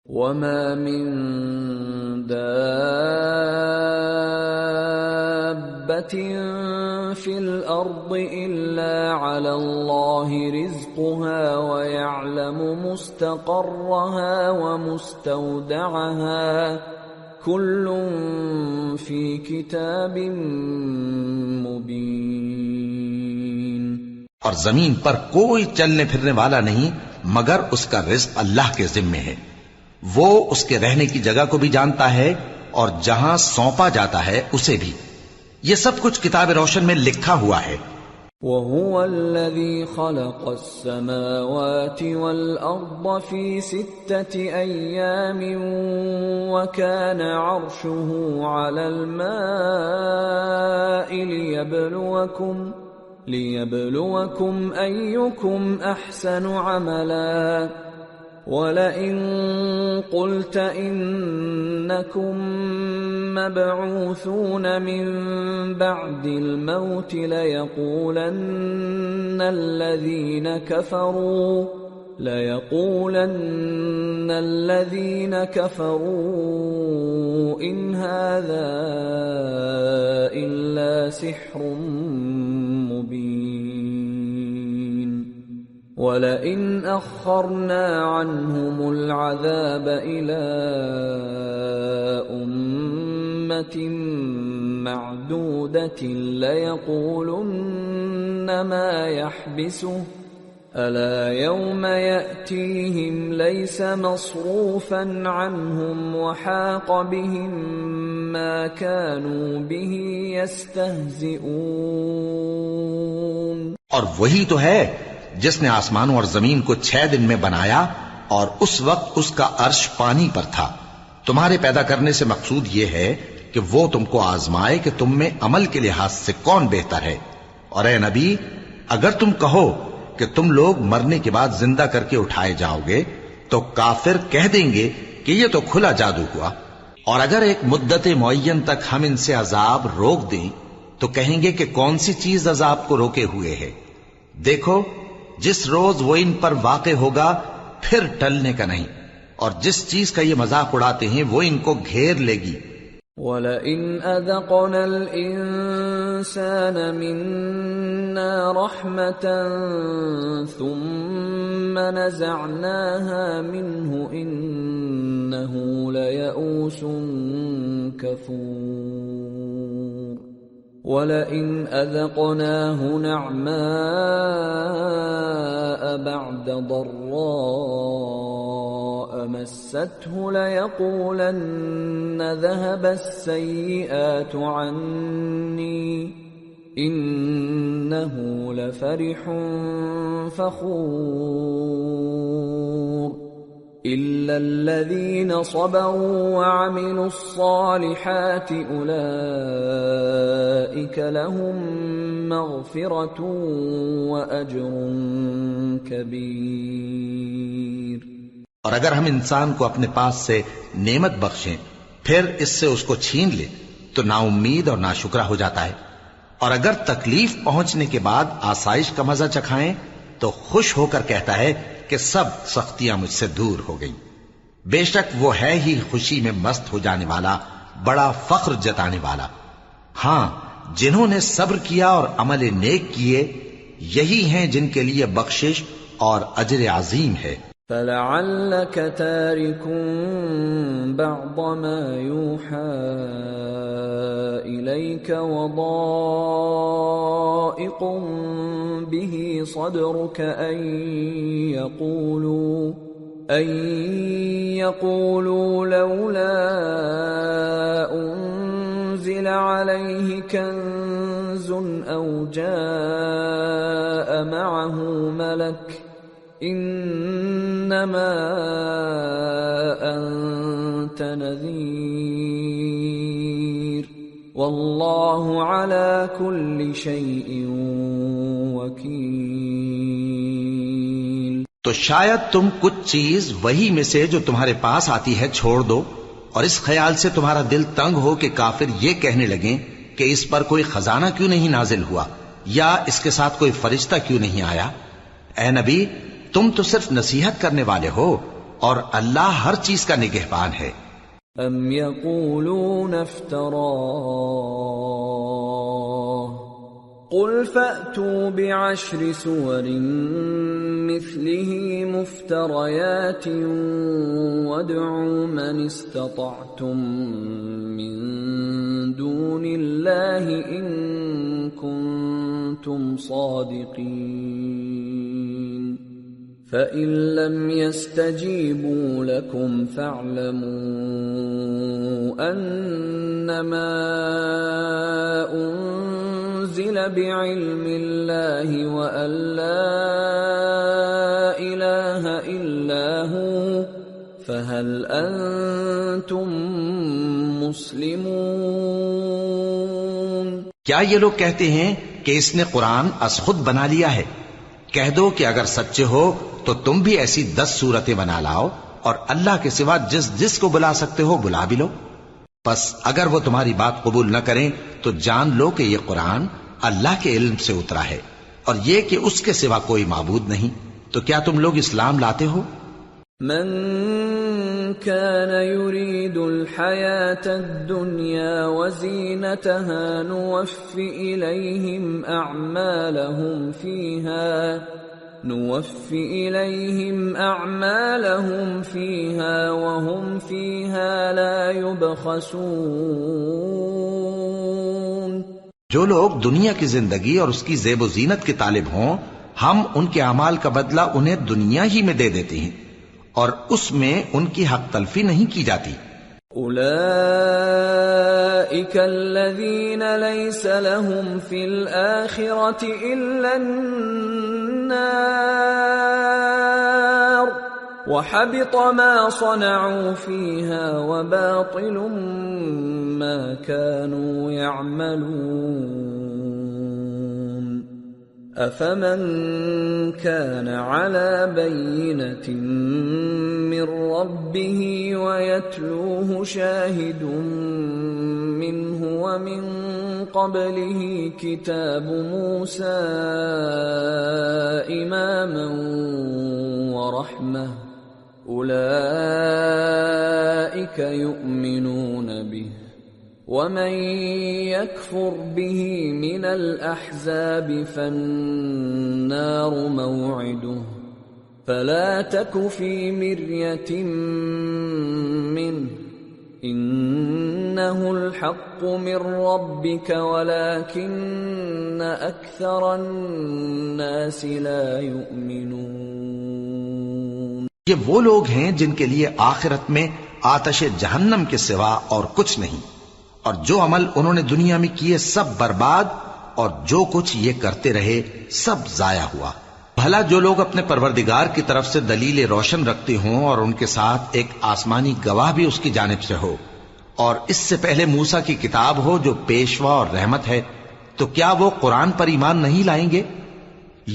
وَمَا مِن دَابَّةٍ فِي الْأَرْضِ إِلَّا عَلَى اللَّهِ رِزْقُهَا وَيَعْلَمُ مُسْتَقَرَّهَا وَمُسْتَوْدَعَهَا كُلٌّ فِي كِتَابٍ مُبِينٍ۔ اور زمین پر کوئی چلنے پھرنے والا نہیں مگر اس کا رزق اللہ کے ذمے ہے۔ وہ اس کے رہنے کی جگہ کو بھی جانتا ہے اور جہاں سونپا جاتا ہے اسے بھی۔ یہ سب کچھ کتاب روشن میں لکھا ہوا ہے۔ وَهُوَ الَّذِي خَلَقَ السَّمَاوَاتِ وَالْأَرْضَ فِي 6 أَيَّامٍ وَكَانَ عَرْشُهُ عَلَى الْمَاءِ لِيَبْلُوَكُمْ أَيُّكُمْ أَحْسَنُ عَمَلًا وَلَئِن قُلْتَ إِنَّكُمْ مَبْعُوثُونَ مِنْ بَعْدِ الْمَوْتِ لَيَقُولَنَّ الَّذِينَ كَفَرُوا إِنْ هَذَا إِلَّا سِحْرٌ مُبِينٌ وَلَئِنْ أَخَّرْنَا عَنْهُمُ الْعَذَابَ إِلَىٰ أُمَّةٍ مَّعْدُودَةٍ لَيَقُولُنَّ مَا يَحْبِسُهُ أَلَا يَوْمَ يَأْتِيهِمْ لَيْسَ مَصْرُوفًا عَنْهُمْ وَحَاقَ بِهِم مَّا كَانُوا بِهِ يَسْتَهْزِئُونَ۔ اور وہی تو ہے جس نے آسمانوں اور زمین کو 6 دن میں بنایا اور اس وقت اس کا عرش پانی پر تھا۔ تمہارے پیدا کرنے سے مقصود یہ ہے کہ وہ تم کو آزمائے کہ تم میں عمل کے لحاظ سے کون بہتر ہے۔ اور اے نبی، اگر تم کہو کہ تم لوگ مرنے کے بعد زندہ کر کے اٹھائے جاؤ گے تو کافر کہہ دیں گے کہ یہ تو کھلا جادو ہوا۔ اور اگر ایک مدت معین تک ہم ان سے عذاب روک دیں تو کہیں گے کہ کون سی چیز عذاب کو روکے ہوئے ہے۔ دیکھو جس روز وہ ان پر واقع ہوگا پھر ٹلنے کا نہیں، اور جس چیز کا یہ مذاق اڑاتے ہیں وہ ان کو گھیر لے گی۔ وَلَئِنْ أَذَقْنَا الْإِنسَانَ مِنَّا رَحْمَةً ثُمَّ نَزَعْنَاهَا مِنْهُ إِنَّهُ لَيَئُوسٌ كَفُورٌ وَلَئِنْ أَذَقْنَاهُ نَعْمَاءَ بَعْدَ ضَرَّاءَ مَسَّتْهُ لَيَقُولَنَّ ذَهَبَ السَّيِّئَاتُ عَنِّي إِنَّهُ لَفَرِحٌ فَخُورٌ إِلَّا الَّذِينَ صَبَرُوا وَعَمِلُوا الصَّالِحَاتِ أُولَئِكَ لَهُم مَّغْفِرَةٌ وَأَجْرٌ كَبِيرٌ۔ اور اگر ہم انسان کو اپنے پاس سے نعمت بخشیں پھر اس سے اس کو چھین لے تو نا امید اور ناشکرا ہو جاتا ہے، اور اگر تکلیف پہنچنے کے بعد آسائش کا مزہ چکھائیں تو خوش ہو کر کہتا ہے کہ سب سختیاں مجھ سے دور ہو گئیں۔ بے شک وہ ہے ہی خوشی میں مست ہو جانے والا، بڑا فخر جتانے والا۔ ہاں، جنہوں نے صبر کیا اور عمل نیک کیے یہی ہیں جن کے لیے بخشش اور اجر عظیم ہے۔ فَلَعَلَّكَ تَارِكٌ بَعْضَ مَا يُوحَىٰ إِلَيْكَ وَضَائِقٌ بِهِ صَدْرُكَ أَن يَقُولُوا لَوْلَا أُنزِلَ عَلَيْهِ كَنزٌ أَوْ جَاءَ مَعَهُ مَلَكٌ إِنَّمَا أَنتَ نَذِيرٌ وَاللَّهُ عَلَى كُلِّ شَيْءٍ وَكِيلٌ۔ تو شاید تم کچھ چیز وہی میں سے جو تمہارے پاس آتی ہے چھوڑ دو، اور اس خیال سے تمہارا دل تنگ ہو کہ کافر یہ کہنے لگیں کہ اس پر کوئی خزانہ کیوں نہیں نازل ہوا، یا اس کے ساتھ کوئی فرشتہ کیوں نہیں آیا۔ اے نبی، تم تو صرف نصیحت کرنے والے ہو اور اللہ ہر چیز کا نگہبان ہے۔ ام یقولون افتراہ قل فأتوا بعشر سور مثله مفتريات وادعوا من استطعتم من دون الله إن كنتم صادقين فإن لم يستجيبوا لكم فاعلموا أنما أنزل بعلم الله وأن لا إله إلا هو فهل أنتم مسلمون؟ کیا یہ لوگ کہتے ہیں کہ اس نے قرآن از خود بنا لیا ہے؟ کہہ دو کہ اگر سچے ہو تو تم بھی ایسی 10 صورتیں بنا لاؤ اور اللہ کے سوا جس جس کو بلا سکتے ہو بلا بھی لو۔ پس اگر وہ تمہاری بات قبول نہ کریں تو جان لو کہ یہ قرآن اللہ کے علم سے اترا ہے اور یہ کہ اس کے سوا کوئی معبود نہیں۔ تو کیا تم لوگ اسلام لاتے ہو؟ من كان يريد الحياة الدنيا وزينتها نوفِ إليهم أعمالهم فيها وهم فيها لا يبخسون۔ جو لوگ دنیا کی زندگی اور اس کی زیب و زینت کے طالب ہوں ہم ان کے اعمال کا بدلہ انہیں دنیا ہی میں دے دیتے ہیں اور اس میں ان کی حق تلفی نہیں کی جاتی۔ أولئك الذين ليس لهم في الآخرة إلا النار وحبط ما صنعوا فيها وباطل ما كانوا يعملون أفمن كان على بينة من ربه ويتلوه شاهد منه ومن قبله كتاب موسى إماما ورحمة أولئك يؤمنون به ومن يكفر به من الأحزاب فالنار موعده فلا تك في مرية منه إنه الحق من ربك ولكن أكثر الناس لا يؤمنون۔ یہ وہ لوگ ہیں جن کے لیے آخرت میں آتش جہنم کے سوا اور کچھ نہیں، اور جو عمل انہوں نے دنیا میں کیے سب برباد اور جو کچھ یہ کرتے رہے سب ضائع ہوا۔ بھلا جو لوگ اپنے پروردگار کی طرف سے دلیل روشن رکھتے ہوں اور ان کے ساتھ ایک آسمانی گواہ بھی اس کی جانب سے ہو، اور اس سے پہلے موسیٰ کی کتاب ہو جو پیشوا اور رحمت ہے، تو کیا وہ قرآن پر ایمان نہیں لائیں گے؟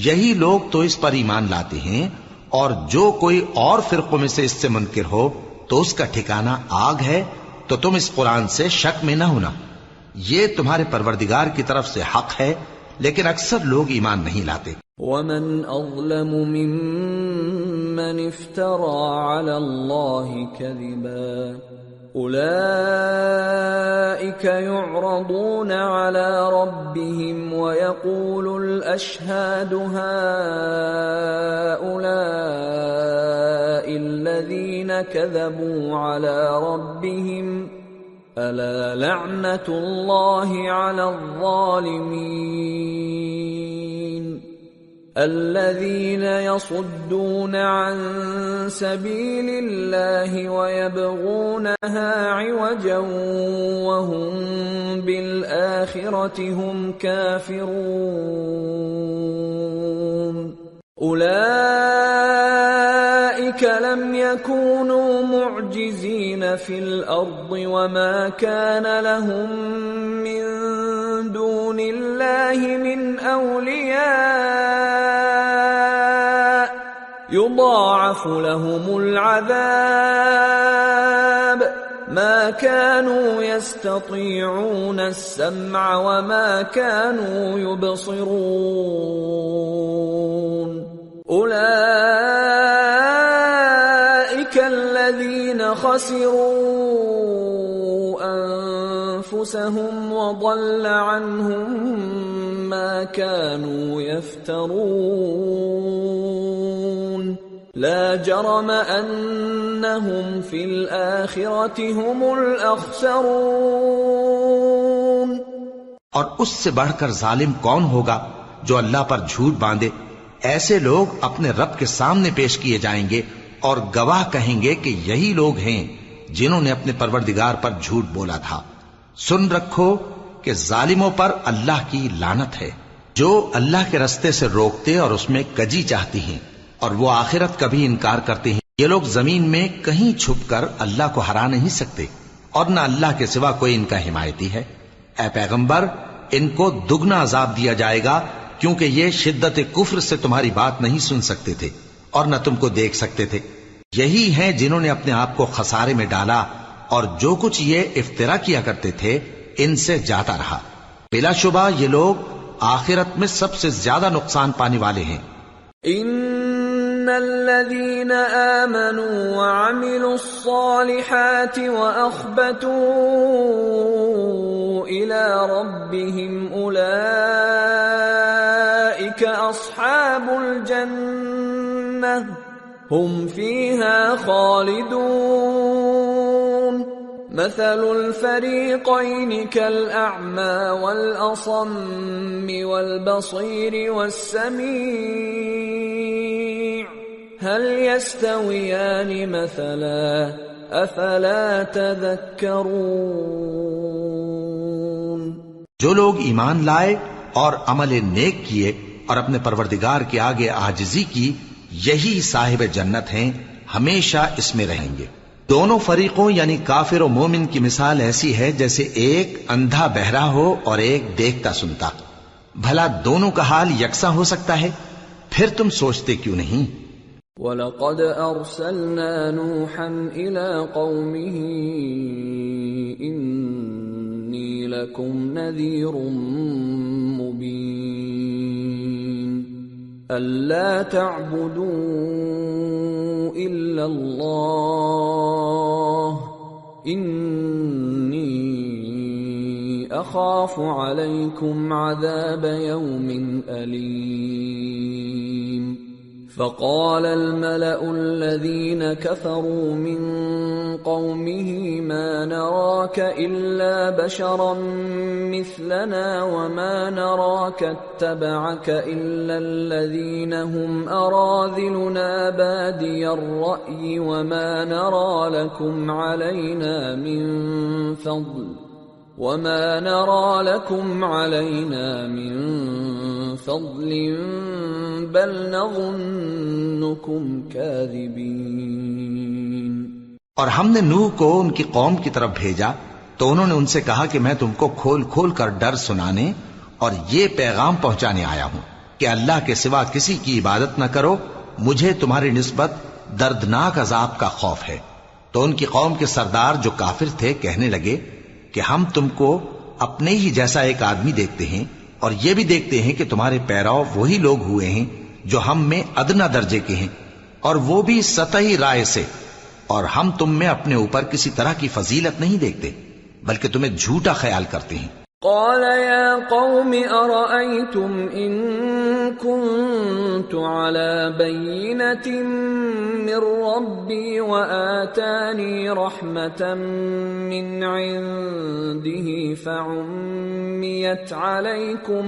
یہی لوگ تو اس پر ایمان لاتے ہیں، اور جو کوئی اور فرقوں میں سے اس سے منکر ہو تو اس کا ٹھکانہ آگ ہے۔ تو تم اس قرآن سے شک میں نہ ہونا، یہ تمہارے پروردگار کی طرف سے حق ہے، لیکن اکثر لوگ ایمان نہیں لاتے۔ ومن أظلم ممن افترى على الله كذبا أولئك يعرضون على ربهم ويقول الأشهاد هؤلاء الذين كذبوا على ربهم ألا لعنة الله على الظالمين الذين يصدون عن سبيل الله ويبغونها عوجا وهم بالآخرة هم كافرون أولئك لم يكونوا معجزين في الأرض وما كان لهم من دون الله من أولياء يضاعف لهم العذاب ما كانوا يستطيعون السمع وما كانوا يبصرون أولئك خسروا أنفسهم وضل عنهم ما كانوا يفترون لا جرم أنهم في الآخرة هم الأخسرون۔ اور اس سے بڑھ کر ظالم کون ہوگا جو اللہ پر جھوٹ باندھے؟ ایسے لوگ اپنے رب کے سامنے پیش کیے جائیں گے اور گواہ کہیں گے کہ یہی لوگ ہیں جنہوں نے اپنے پروردگار پر جھوٹ بولا تھا۔ سن رکھو کہ ظالموں پر اللہ کی لعنت ہے، جو اللہ کے رستے سے روکتے اور اس میں کجی چاہتی ہیں، اور وہ آخرت کا بھی انکار کرتے ہیں۔ یہ لوگ زمین میں کہیں چھپ کر اللہ کو ہرا نہیں سکتے، اور نہ اللہ کے سوا کوئی ان کا حمایتی ہے۔ اے پیغمبر، ان کو دگنا عذاب دیا جائے گا، کیونکہ یہ شدت کفر سے تمہاری بات نہیں سن سکتے تھے اور نہ تم کو دیکھ سکتے تھے۔ یہی ہیں جنہوں نے اپنے آپ کو خسارے میں ڈالا، اور جو کچھ یہ افترا کیا کرتے تھے ان سے جاتا رہا۔ بلا شبہ یہ لوگ آخرت میں سب سے زیادہ نقصان پانے والے ہیں۔ ان الذين آمنوا وعملوا الصالحات واخبتوا الى ربهم اولئك اصحاب الجنة هم فيها خالدون مثل الفريقين كالأعمى والأصم والبصير والسميع هل يستويان مثلا أفلا تذكرون۔ جو لوگ ایمان لائے اور عمل نیک کیے اور اپنے پروردگار کے آگے عاجزی کی، یہی صاحب جنت ہیں، ہمیشہ اس میں رہیں گے۔ دونوں فریقوں یعنی کافر و مومن کی مثال ایسی ہے جیسے ایک اندھا بہرا ہو اور ایک دیکھتا سنتا۔ بھلا دونوں کا حال یکساں ہو سکتا ہے؟ پھر تم سوچتے کیوں نہیں؟ وَلَقَدْ أَرْسَلْنَا نُوحًا إِلَىٰ قَوْمِهِ إِنِّي لَكُمْ نَذِيرٌ مُّبِينٌ أَلَّا تَعْبُدُوا إِلَّا اللَّهَ إِنِّي أَخَافُ عَلَيْكُمْ عَذَابَ يَوْمٍ أَلِيمٍ۔ فقال الملأ الذين كفروا من قومه ما نراك إلا بشرا مثلنا وما نراك اتبعك إلا الذين هم أراذلنا بادي الرأي وما نرى لكم علينا من فضل بل نظنكم كاذبين۔ اور ہم نے نوح کو ان کی قوم کی طرف بھیجا تو انہوں نے ان سے کہا کہ میں تم کو کھول کھول کر ڈر سنانے اور یہ پیغام پہنچانے آیا ہوں کہ اللہ کے سوا کسی کی عبادت نہ کرو، مجھے تمہاری نسبت دردناک عذاب کا خوف ہے۔ تو ان کی قوم کے سردار جو کافر تھے کہنے لگے کہ ہم تم کو اپنے ہی جیسا ایک آدمی دیکھتے ہیں، اور یہ بھی دیکھتے ہیں کہ تمہارے پیراؤ وہی لوگ ہوئے ہیں جو ہم میں ادنا درجے کے ہیں، اور وہ بھی سطحی رائے سے، اور ہم تم میں اپنے اوپر کسی طرح کی فضیلت نہیں دیکھتے بلکہ تمہیں جھوٹا خیال کرتے ہیں۔ قال يا قوم أرأيتم إن كنت على بينة من ربي وآتاني رحمة من عنده فعميت عليكم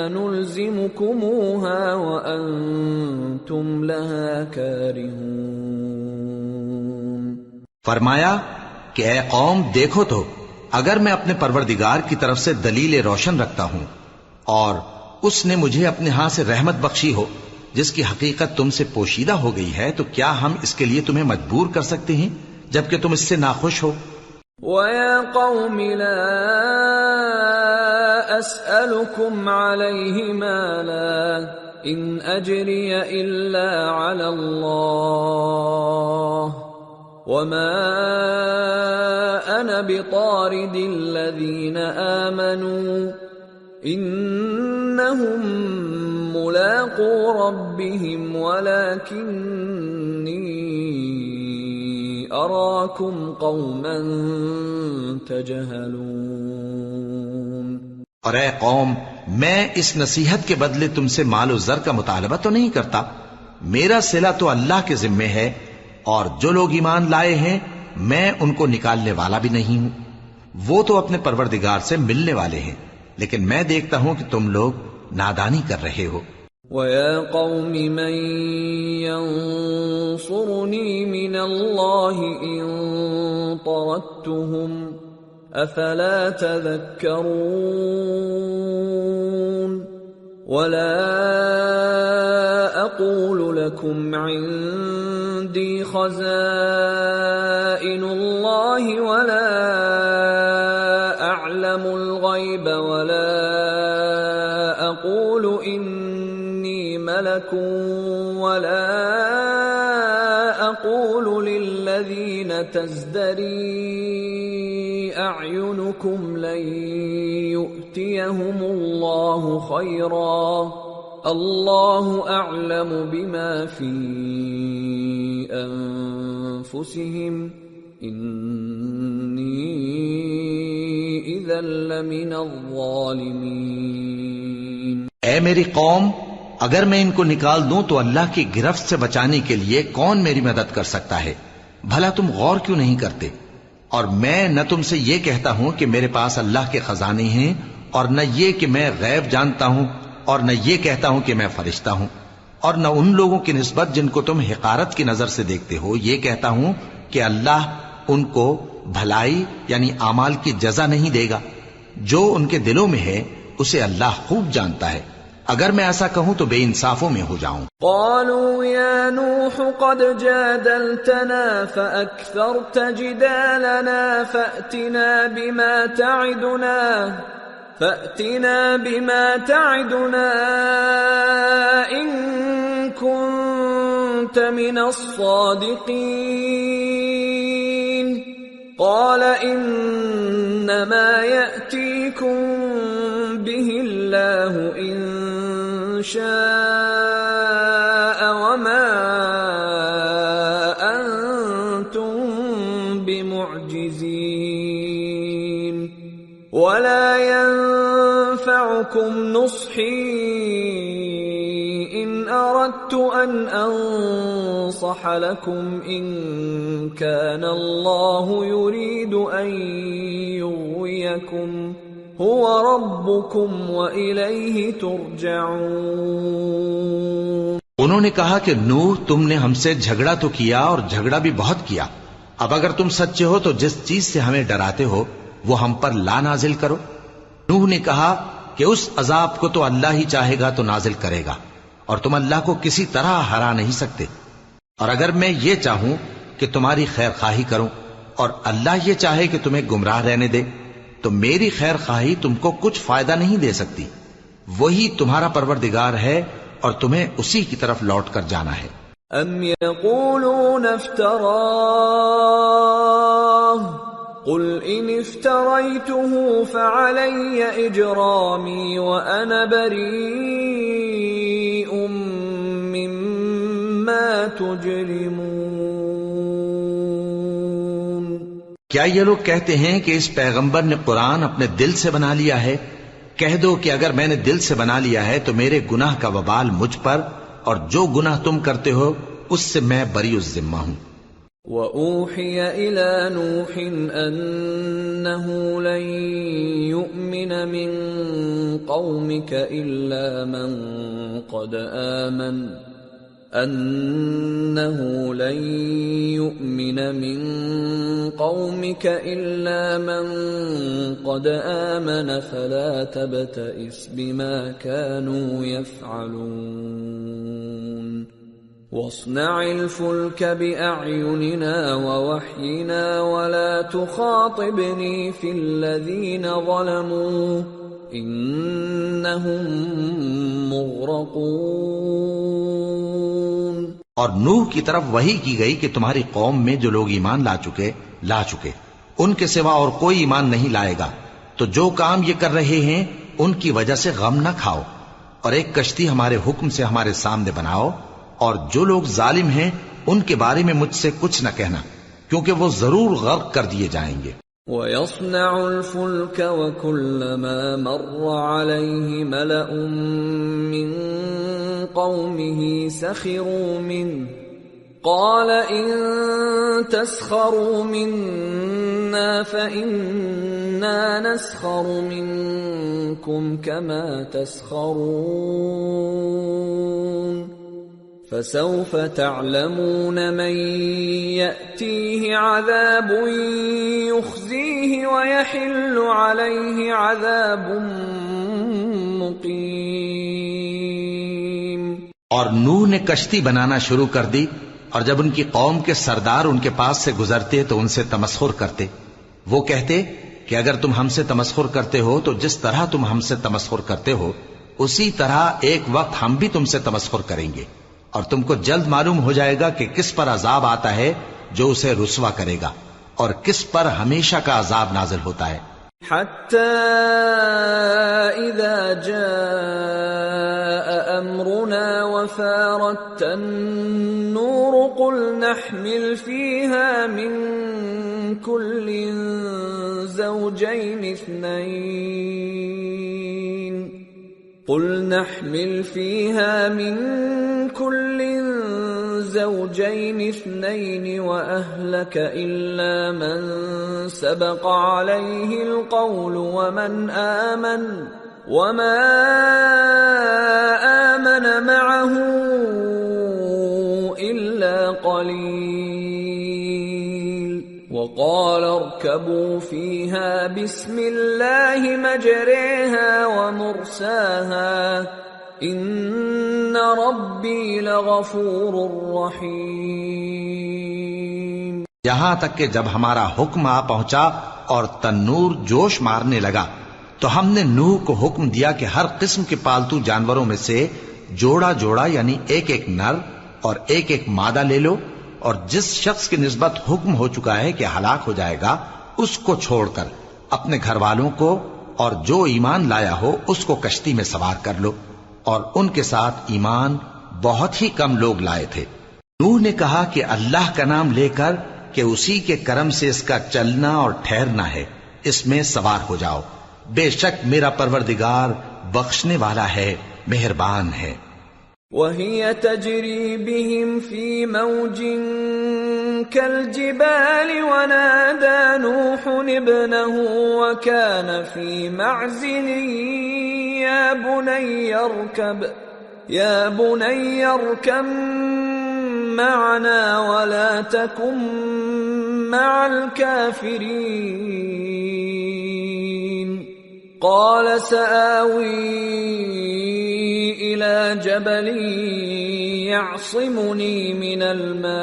أنلزمكموها وأنتم لها كارهون۔ فرمایا کہ اے قوم دیکھو تو، اگر میں اپنے پروردگار کی طرف سے دلیل روشن رکھتا ہوں اور اس نے مجھے اپنے ہاں سے رحمت بخشی ہو جس کی حقیقت تم سے پوشیدہ ہو گئی ہے، تو کیا ہم اس کے لیے تمہیں مجبور کر سکتے ہیں جبکہ تم اس سے ناخوش ہو؟ وَيَا قَوْمِ لَا أَسْأَلُكُمْ عَلَيْهِ مَالًا إِنْ أَجْرِيَ إِلَّا عَلَى اللَّهِ وَمَا أَنَا بِطَارِدِ الَّذِينَ آمَنُوا إِنَّهُمْ ملاقو ربهم ولكني أراكم قوما تجهلون۔ اور اے قوم، میں اس نصیحت کے بدلے تم سے مال و زر کا مطالبہ تو نہیں کرتا، میرا صلہ تو اللہ کے ذمے ہے، اور جو لوگ ایمان لائے ہیں میں ان کو نکالنے والا بھی نہیں ہوں، وہ تو اپنے پروردگار سے ملنے والے ہیں، لیکن میں دیکھتا ہوں کہ تم لوگ نادانی کر رہے ہو۔ وَيَا قَوْمِ مَنْ يَنصُرُنِي مِنَ اللَّهِ إِن طَرَدتُّهُمْ أَفَلَا تَذَكَّرُونَ وَلَا أَقُولُ لَكُمْ عِندِي خَزَائِنُ اللَّهِ وَلَا أَعْلَمُ الْغَيْبَ وَلَا أَقُولُ إِنِّي مَلَكٌ وَلَا أَقُولُ لِلَّذِينَ تَزْدَرِي أَعْيُنُكُمْ لَن يُؤْتِيَهُمُ اللَّهُ خَيْرًا اللَّهُ أَعْلَمُ بِمَا فِي أَنفُسِهِمْ إِنِّي إِذًا لَّمِنَ الظَّالِمِينَ۔ اے میری قوم، اگر میں ان کو نکال دوں تو اللہ کی گرفت سے بچانے کے لیے کون میری مدد کر سکتا ہے؟ بھلا تم غور کیوں نہیں کرتے؟ اور میں نہ تم سے یہ کہتا ہوں کہ میرے پاس اللہ کے خزانے ہیں، اور نہ یہ کہ میں غیب جانتا ہوں، اور نہ یہ کہتا ہوں کہ میں فرشتہ ہوں، اور نہ ان لوگوں کی نسبت جن کو تم حقارت کی نظر سے دیکھتے ہو یہ کہتا ہوں کہ اللہ ان کو بھلائی یعنی اعمال کی جزا نہیں دے گا۔ جو ان کے دلوں میں ہے اسے اللہ خوب جانتا ہے، اگر میں ایسا کہوں تو بے انصافوں میں ہو جاؤں۔ قالوا يا نوح قد جادلتنا فأكثرت جدالنا فأتنا بما تعدنا إن كنت من الصادقين قال إنما يأتيكم به الله إن شاء وما أنتم بمعجزين ولا ينفعكم نصحي إن أردت أن أنصح لكم إن كان الله يريد أن يغويكم هو ربكم وإليه ترجعون۔ انہوں نے کہا کہ نوح، تم نے ہم سے جھگڑا تو کیا اور جھگڑا بھی بہت کیا، اب اگر تم سچے ہو تو جس چیز سے ہمیں ڈراتے ہو وہ ہم پر لا نازل کرو۔ نوح نے کہا کہ اس عذاب کو تو اللہ ہی چاہے گا تو نازل کرے گا، اور تم اللہ کو کسی طرح ہرا نہیں سکتے، اور اگر میں یہ چاہوں کہ تمہاری خیر خواہی کروں اور اللہ یہ چاہے کہ تمہیں گمراہ رہنے دے تو میری خیر خواہی تم کو کچھ فائدہ نہیں دے سکتی، وہی تمہارا پروردگار ہے اور تمہیں اسی کی طرف لوٹ کر جانا ہے۔ ام یقولون افتراہ قل ان افتریته فعلی اجرامی وانا بریء مما تجرمون۔ کیا یہ لوگ کہتے ہیں کہ اس پیغمبر نے قرآن اپنے دل سے بنا لیا ہے؟ کہہ دو کہ اگر میں نے دل سے بنا لیا ہے تو میرے گناہ کا وبال مجھ پر، اور جو گناہ تم کرتے ہو اس سے میں بری الذمہ ہوں۔ وَأُوحِيَ إِلَى نُوحٍ أَنَّهُ لَن يُؤْمِنَ مِن قَوْمِكَ إِلَّا مَن قَدْ آمَنَ فَلَا تَبْتَئِسْ بِمَا كَانُوا يَفْعَلُونَ وَاصْنَعِ الْفُلْكَ بِأَعْيُنِنَا وَوَحْيِنَا وَلَا تُخَاطِبْنِي فِي الَّذِينَ ظَلَمُوا إِنَّهُمْ مُغْرَقُونَ۔ اور نوح کی طرف وحی کی گئی کہ تمہاری قوم میں جو لوگ ایمان لا چکے ان کے سوا اور کوئی ایمان نہیں لائے گا، تو جو کام یہ کر رہے ہیں ان کی وجہ سے غم نہ کھاؤ، اور ایک کشتی ہمارے حکم سے ہمارے سامنے بناؤ، اور جو لوگ ظالم ہیں ان کے بارے میں مجھ سے کچھ نہ کہنا، کیونکہ وہ ضرور غرق کر دیے جائیں گے۔ وَيَصْنَعُ الْفُلْكَ وَكُلَّمَا مَرَّ عَلَيْهِ مَلَأٌ مِّن قَوْمِهِ سَخِرُوا مِنْهُ قَالَ إِن تَسْخَرُوا مِنَّا فَإِنَّا نَسْخَرُ مِنكُمْ كَمَا تَسْخَرُونَ فَسَوْفَ تَعْلَمُونَ مَن يَأْتِيهِ عَذَابٌ يُخْزِيهِ وَيَحِلُّ عَلَيْهِ عَذَابٌ مُقِيمٌ۔ اور نوح نے کشتی بنانا شروع کر دی، اور جب ان کی قوم کے سردار ان کے پاس سے گزرتے تو ان سے تمسخر کرتے۔ وہ کہتے کہ اگر تم ہم سے تمسخر کرتے ہو تو جس طرح تم ہم سے تمسخر کرتے ہو اسی طرح ایک وقت ہم بھی تم سے تمسخر کریں گے، اور تم کو جلد معلوم ہو جائے گا کہ کس پر عذاب آتا ہے جو اسے رسوا کرے گا، اور کس پر ہمیشہ کا عذاب نازل ہوتا ہے۔ حتى إذا جاء أمرنا وفارت النور قل نحمل فيها من كل زوجين اثنين وأهلك إلا من سبق عليه القول وما آمن معه إلا قليل وقال اركبوا فيها بسم الله مجريها ومرساها ان ربی لغفور رحیم۔ یہاں تک کہ جب ہمارا حکم آ پہنچا اور تنور جوش مارنے لگا تو ہم نے نوح کو حکم دیا کہ ہر قسم کے پالتو جانوروں میں سے جوڑا جوڑا یعنی ایک ایک نر اور ایک ایک مادہ لے لو، اور جس شخص کی نسبت حکم ہو چکا ہے کہ ہلاک ہو جائے گا اس کو چھوڑ کر اپنے گھر والوں کو اور جو ایمان لایا ہو اس کو کشتی میں سوار کر لو، اور ان کے ساتھ ایمان بہت ہی کم لوگ لائے تھے۔ نوح نے کہا کہ اللہ کا نام لے کر کہ اسی کے کرم سے اس کا چلنا اور ٹھہرنا ہے، اس میں سوار ہو جاؤ، بے شک میرا پروردگار بخشنے والا ہے، مہربان ہے۔ وَهِيَ تَجْرِي بِهِمْ فِي مَوْجٍ كَالْجِبَالِ وَنَادَى نُوحٌ ابْنَهُ وَكَانَ فِي مَعْزِلٍ يَا بُنَيَّ ارْكَب مَّعَنَا وَلَا تَكُن مَّعَ الْكَافِرِينَ قَالَ سَآوِي إِلَى جَبَلٍ يَعْصِمُنِي مِنَ الْمَاءِ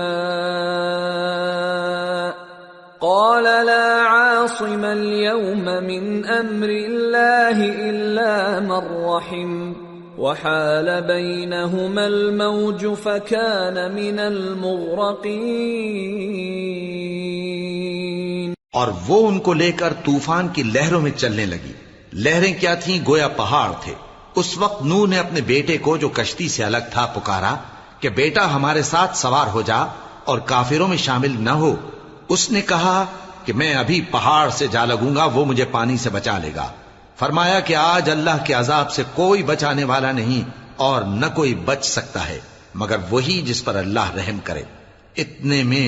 قَالَ لَا عَاصِمَ الْيَوْمَ مِنْ أَمْرِ اللَّهِ إِلَّا مَنْ رَحِمَ وَحَالَ بَيْنَهُمَا الْمَوْجُ فَكَانَ مِنَ الْمُغْرَقِينَ۔ اور وہ ان کو لے کر طوفان کی لہروں میں چلنے لگی۔ لہریں کیا تھیں؟ گویا پہاڑ تھے۔ اس وقت نوح نے اپنے بیٹے کو جو کشتی سے الگ تھا پکارا کہ بیٹا ہمارے ساتھ سوار ہو جا اور کافروں میں شامل نہ ہو۔ اس نے کہا کہ میں ابھی پہاڑ سے جا لگوں گا، وہ مجھے پانی سے بچا لے گا۔ فرمایا کہ آج اللہ کے عذاب سے کوئی بچانے والا نہیں اور نہ کوئی بچ سکتا ہے مگر وہی جس پر اللہ رحم کرے۔ اتنے میں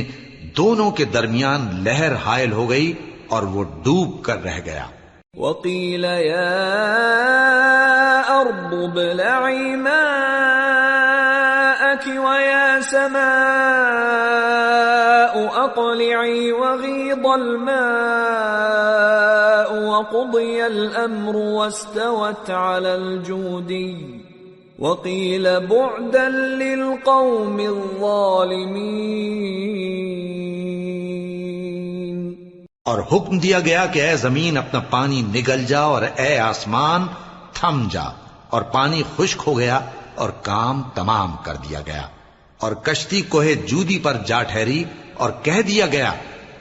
دونوں کے درمیان لہر حائل ہو گئی اور وہ ڈوب کر رہ گیا۔ وَقِيلَ يَا أَرْضُ ابْلَعِي مَاءَكِ وَيَا سَمَاءُ أَقْلِعِي وَغِيضَ الْمَاءُ وَقُضِيَ الْأَمْرُ وَاسْتَوَتْ عَلَى الْجُودِيِّ وَقِيلَ بُعْدًا لِلْقَوْمِ الظَّالِمِينَ۔ اور حکم دیا گیا کہ اے زمین اپنا پانی نگل جا اور اے آسمان تھم جا، اور پانی خشک ہو گیا اور کام تمام کر دیا گیا، اور کشتی کوہ جودی پر جا ٹھہری اور کہہ دیا گیا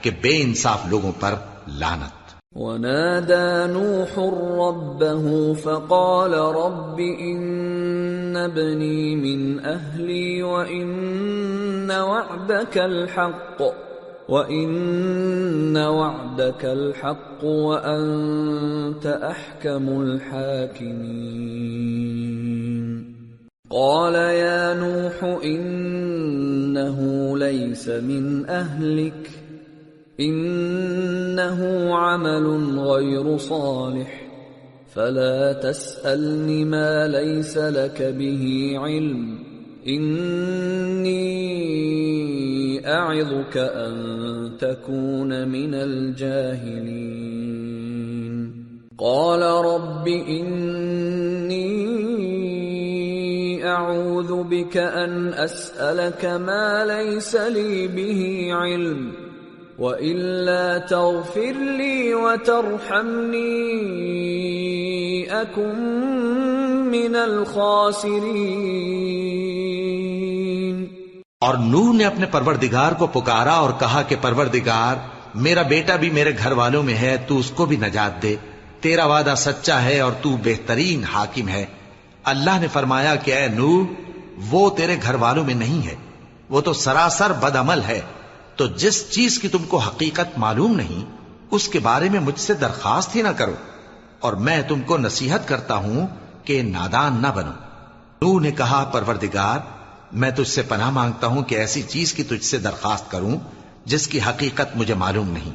کہ بے انصاف لوگوں پر لعنت۔ ونادى نوح ربه فقال رب إن ابني من أهلي وإن وعدك الحق وأنت أحكم الحاكمين قال يا نوح إنه ليس من أهلك إنه عمل غير صالح فلا تسألني ما ليس لك به علم إني أعظك أن تكون من الجاهلين قال رب إني أعوذ بك أن أسألك ما ليس لي به علم وَإِلَّا تَغْفِرْ لِي وَتَرْحَمْنِي أَكُنْ مِنَ الْخَاسِرِينَ۔ اور نوح نے اپنے پروردگار کو پکارا اور کہا کہ پروردگار، میرا بیٹا بھی میرے گھر والوں میں ہے، تو اس کو بھی نجات دے، تیرا وعدہ سچا ہے اور تو بہترین حاکم ہے۔ اللہ نے فرمایا کہ اے نوح، وہ تیرے گھر والوں میں نہیں ہے، وہ تو سراسر بدعمل ہے، تو جس چیز کی تم کو حقیقت معلوم نہیں اس کے بارے میں مجھ سے درخواست ہی نہ کرو، اور میں تم کو نصیحت کرتا ہوں کہ نادان نہ بنو۔ نوح نے کہا پروردگار، میں تجھ سے پناہ مانگتا ہوں کہ ایسی چیز کی تجھ سے درخواست کروں جس کی حقیقت مجھے معلوم نہیں،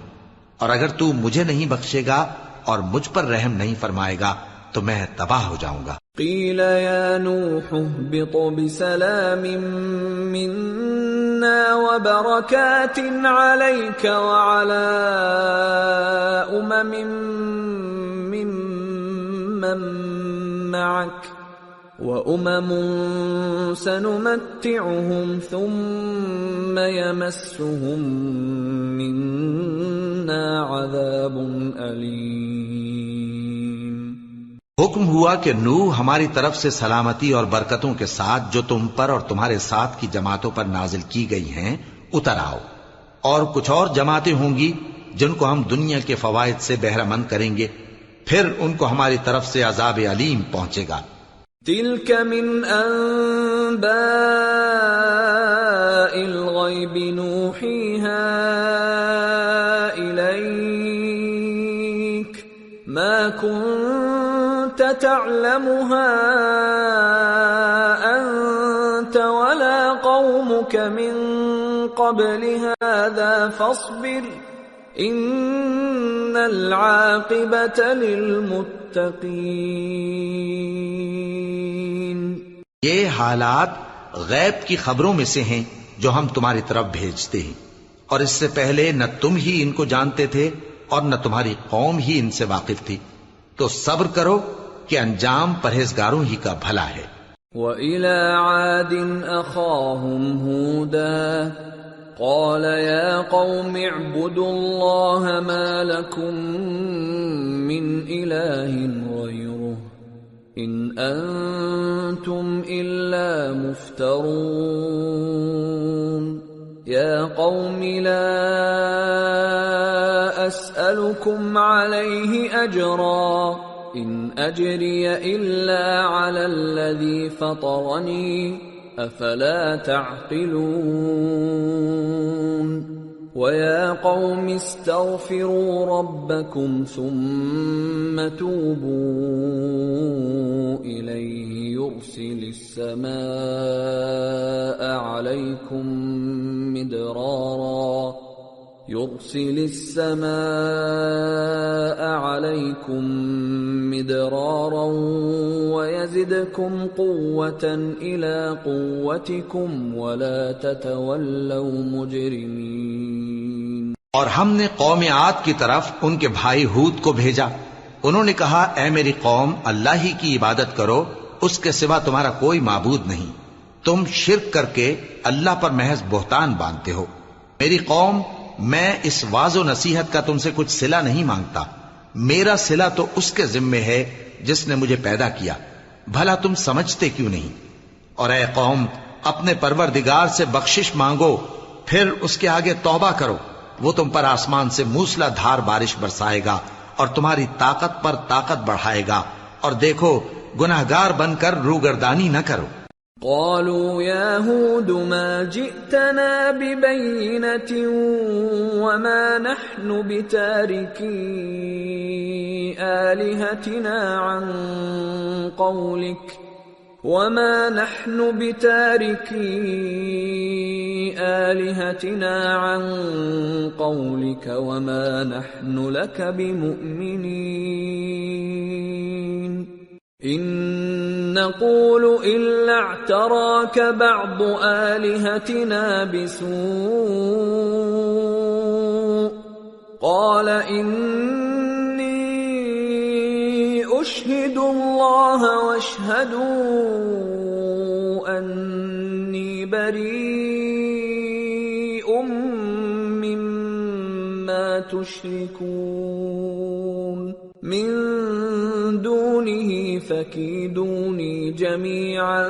اور اگر تو مجھے نہیں بخشے گا اور مجھ پر رحم نہیں فرمائے گا تو میں تباہ ہو جاؤں گا۔ قیل یا نوح اهبط بسلام منا وبرکات علیک وعلی ممن معک وأمم سنمتعهم ثم يمسهم منا عذاب أليم۔ حکم ہوا کہ نوح ہماری طرف سے سلامتی اور برکتوں کے ساتھ جو تم پر اور تمہارے ساتھ کی جماعتوں پر نازل کی گئی ہیں اتر آؤ، اور کچھ اور جماعتیں ہوں گی جن کو ہم دنیا کے فوائد سے بہرہ مند کریں گے، پھر ان کو ہماری طرف سے عذاب علیم پہنچے گا۔ تلك من أنباء الغيب نوحيها إليك ما كنت تعلمها أنت ولا قومك من قبل هذا فاصبر إن العاقبة للمتقين۔ یہ حالات غیب کی خبروں میں سے ہیں جو ہم تمہاری طرف بھیجتے ہیں، اور اس سے پہلے نہ تم ہی ان کو جانتے تھے اور نہ تمہاری قوم ہی ان سے واقف تھی، تو صبر کرو کہ انجام پرہیزگاروں ہی کا بھلا ہے۔ وَإِلَى عَادٍ أَخَاهُمْ هُودًا قَالَ يَا قَوْمِ اعْبُدُوا اللَّهَ مَا لَكُمْ مِنْ إِلَٰهٍ غَيْرُهُ إِنْ أَنْتُمْ إِلَّا مُفْتَرُونَ يَا قَوْمِ لَا أَسْأَلُكُمْ عَلَيْهِ أَجْرًا إِنْ أَجْرِيَ إِلَّا عَلَى الَّذِي فَطَرَنِي أَفَلَا تَعْقِلُونَ وَيَا قَوْمِ اسْتَغْفِرُوا رَبَّكُمْ ثُمَّ تُوبُوا إِلَيْهِ يُرْسِلِ السَّمَاءَ عَلَيْكُمْ مِدْرَارًا وَيَزِدْكُمْ قُوَّةً إِلَى قُوَّتِكُمْ وَلَا تَتَوَلَّوْا مُجْرِمِينَ۔ اور ہم نے قوم عاد کی طرف ان کے بھائی ہود کو بھیجا، انہوں نے کہا اے میری قوم، اللہ ہی کی عبادت کرو، اس کے سوا تمہارا کوئی معبود نہیں، تم شرک کر کے اللہ پر محض بہتان باندھتے ہو۔ میری قوم، میں اس واعظ و نصیحت کا تم سے کچھ صلہ نہیں مانگتا، میرا صلہ تو اس کے ذمے ہے جس نے مجھے پیدا کیا، بھلا تم سمجھتے کیوں نہیں؟ اور اے قوم، اپنے پروردگار سے بخشش مانگو، پھر اس کے آگے توبہ کرو، وہ تم پر آسمان سے موسلا دھار بارش برسائے گا اور تمہاری طاقت پر طاقت بڑھائے گا، اور دیکھو گناہگار بن کر روگردانی نہ کرو۔ قالوا يا هود ما جئتنا ببينة وما نحن بتاركي آلهتنا عن قولك وما نحن لك بمؤمنين إن نقول إلا اعتراك بعض آلهتنا بسوء قال إني أشهد الله واشهدوا أني بريء مما تشركون من دونه فكيدوني جميعا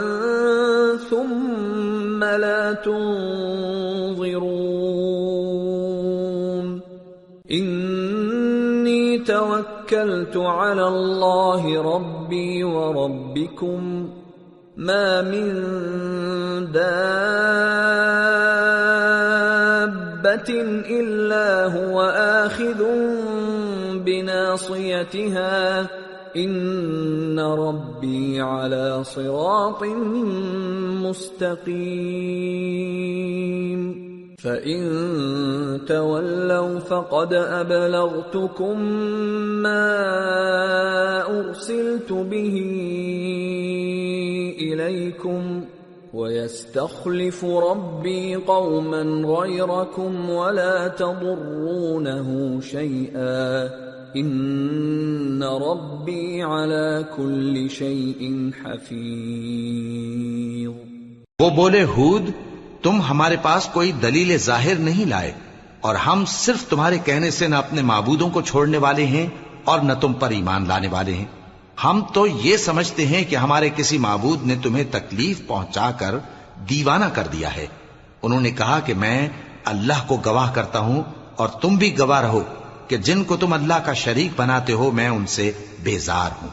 ثم لا تنظرون إني توكلت على الله ربي وربكم ما من دابة إلا هو آخذ بناصيتها إن ربي على صراط مستقيم فإن تولوا فقد أبلغتكم ما أرسلت به إليكم ويستخلف ربي قوما غيركم ولا تضرونه شيئا ان ربی علی کل شیء حفیظ۔ وہ بولے ہود تم ہمارے پاس کوئی دلیل ظاہر نہیں لائے، اور ہم صرف تمہارے کہنے سے نہ اپنے معبودوں کو چھوڑنے والے ہیں اور نہ تم پر ایمان لانے والے ہیں۔ ہم تو یہ سمجھتے ہیں کہ ہمارے کسی معبود نے تمہیں تکلیف پہنچا کر دیوانہ کر دیا ہے۔ انہوں نے کہا کہ میں اللہ کو گواہ کرتا ہوں اور تم بھی گواہ رہو کہ جن کو تم اللہ کا شریک بناتے ہو میں ان سے بیزار ہوں،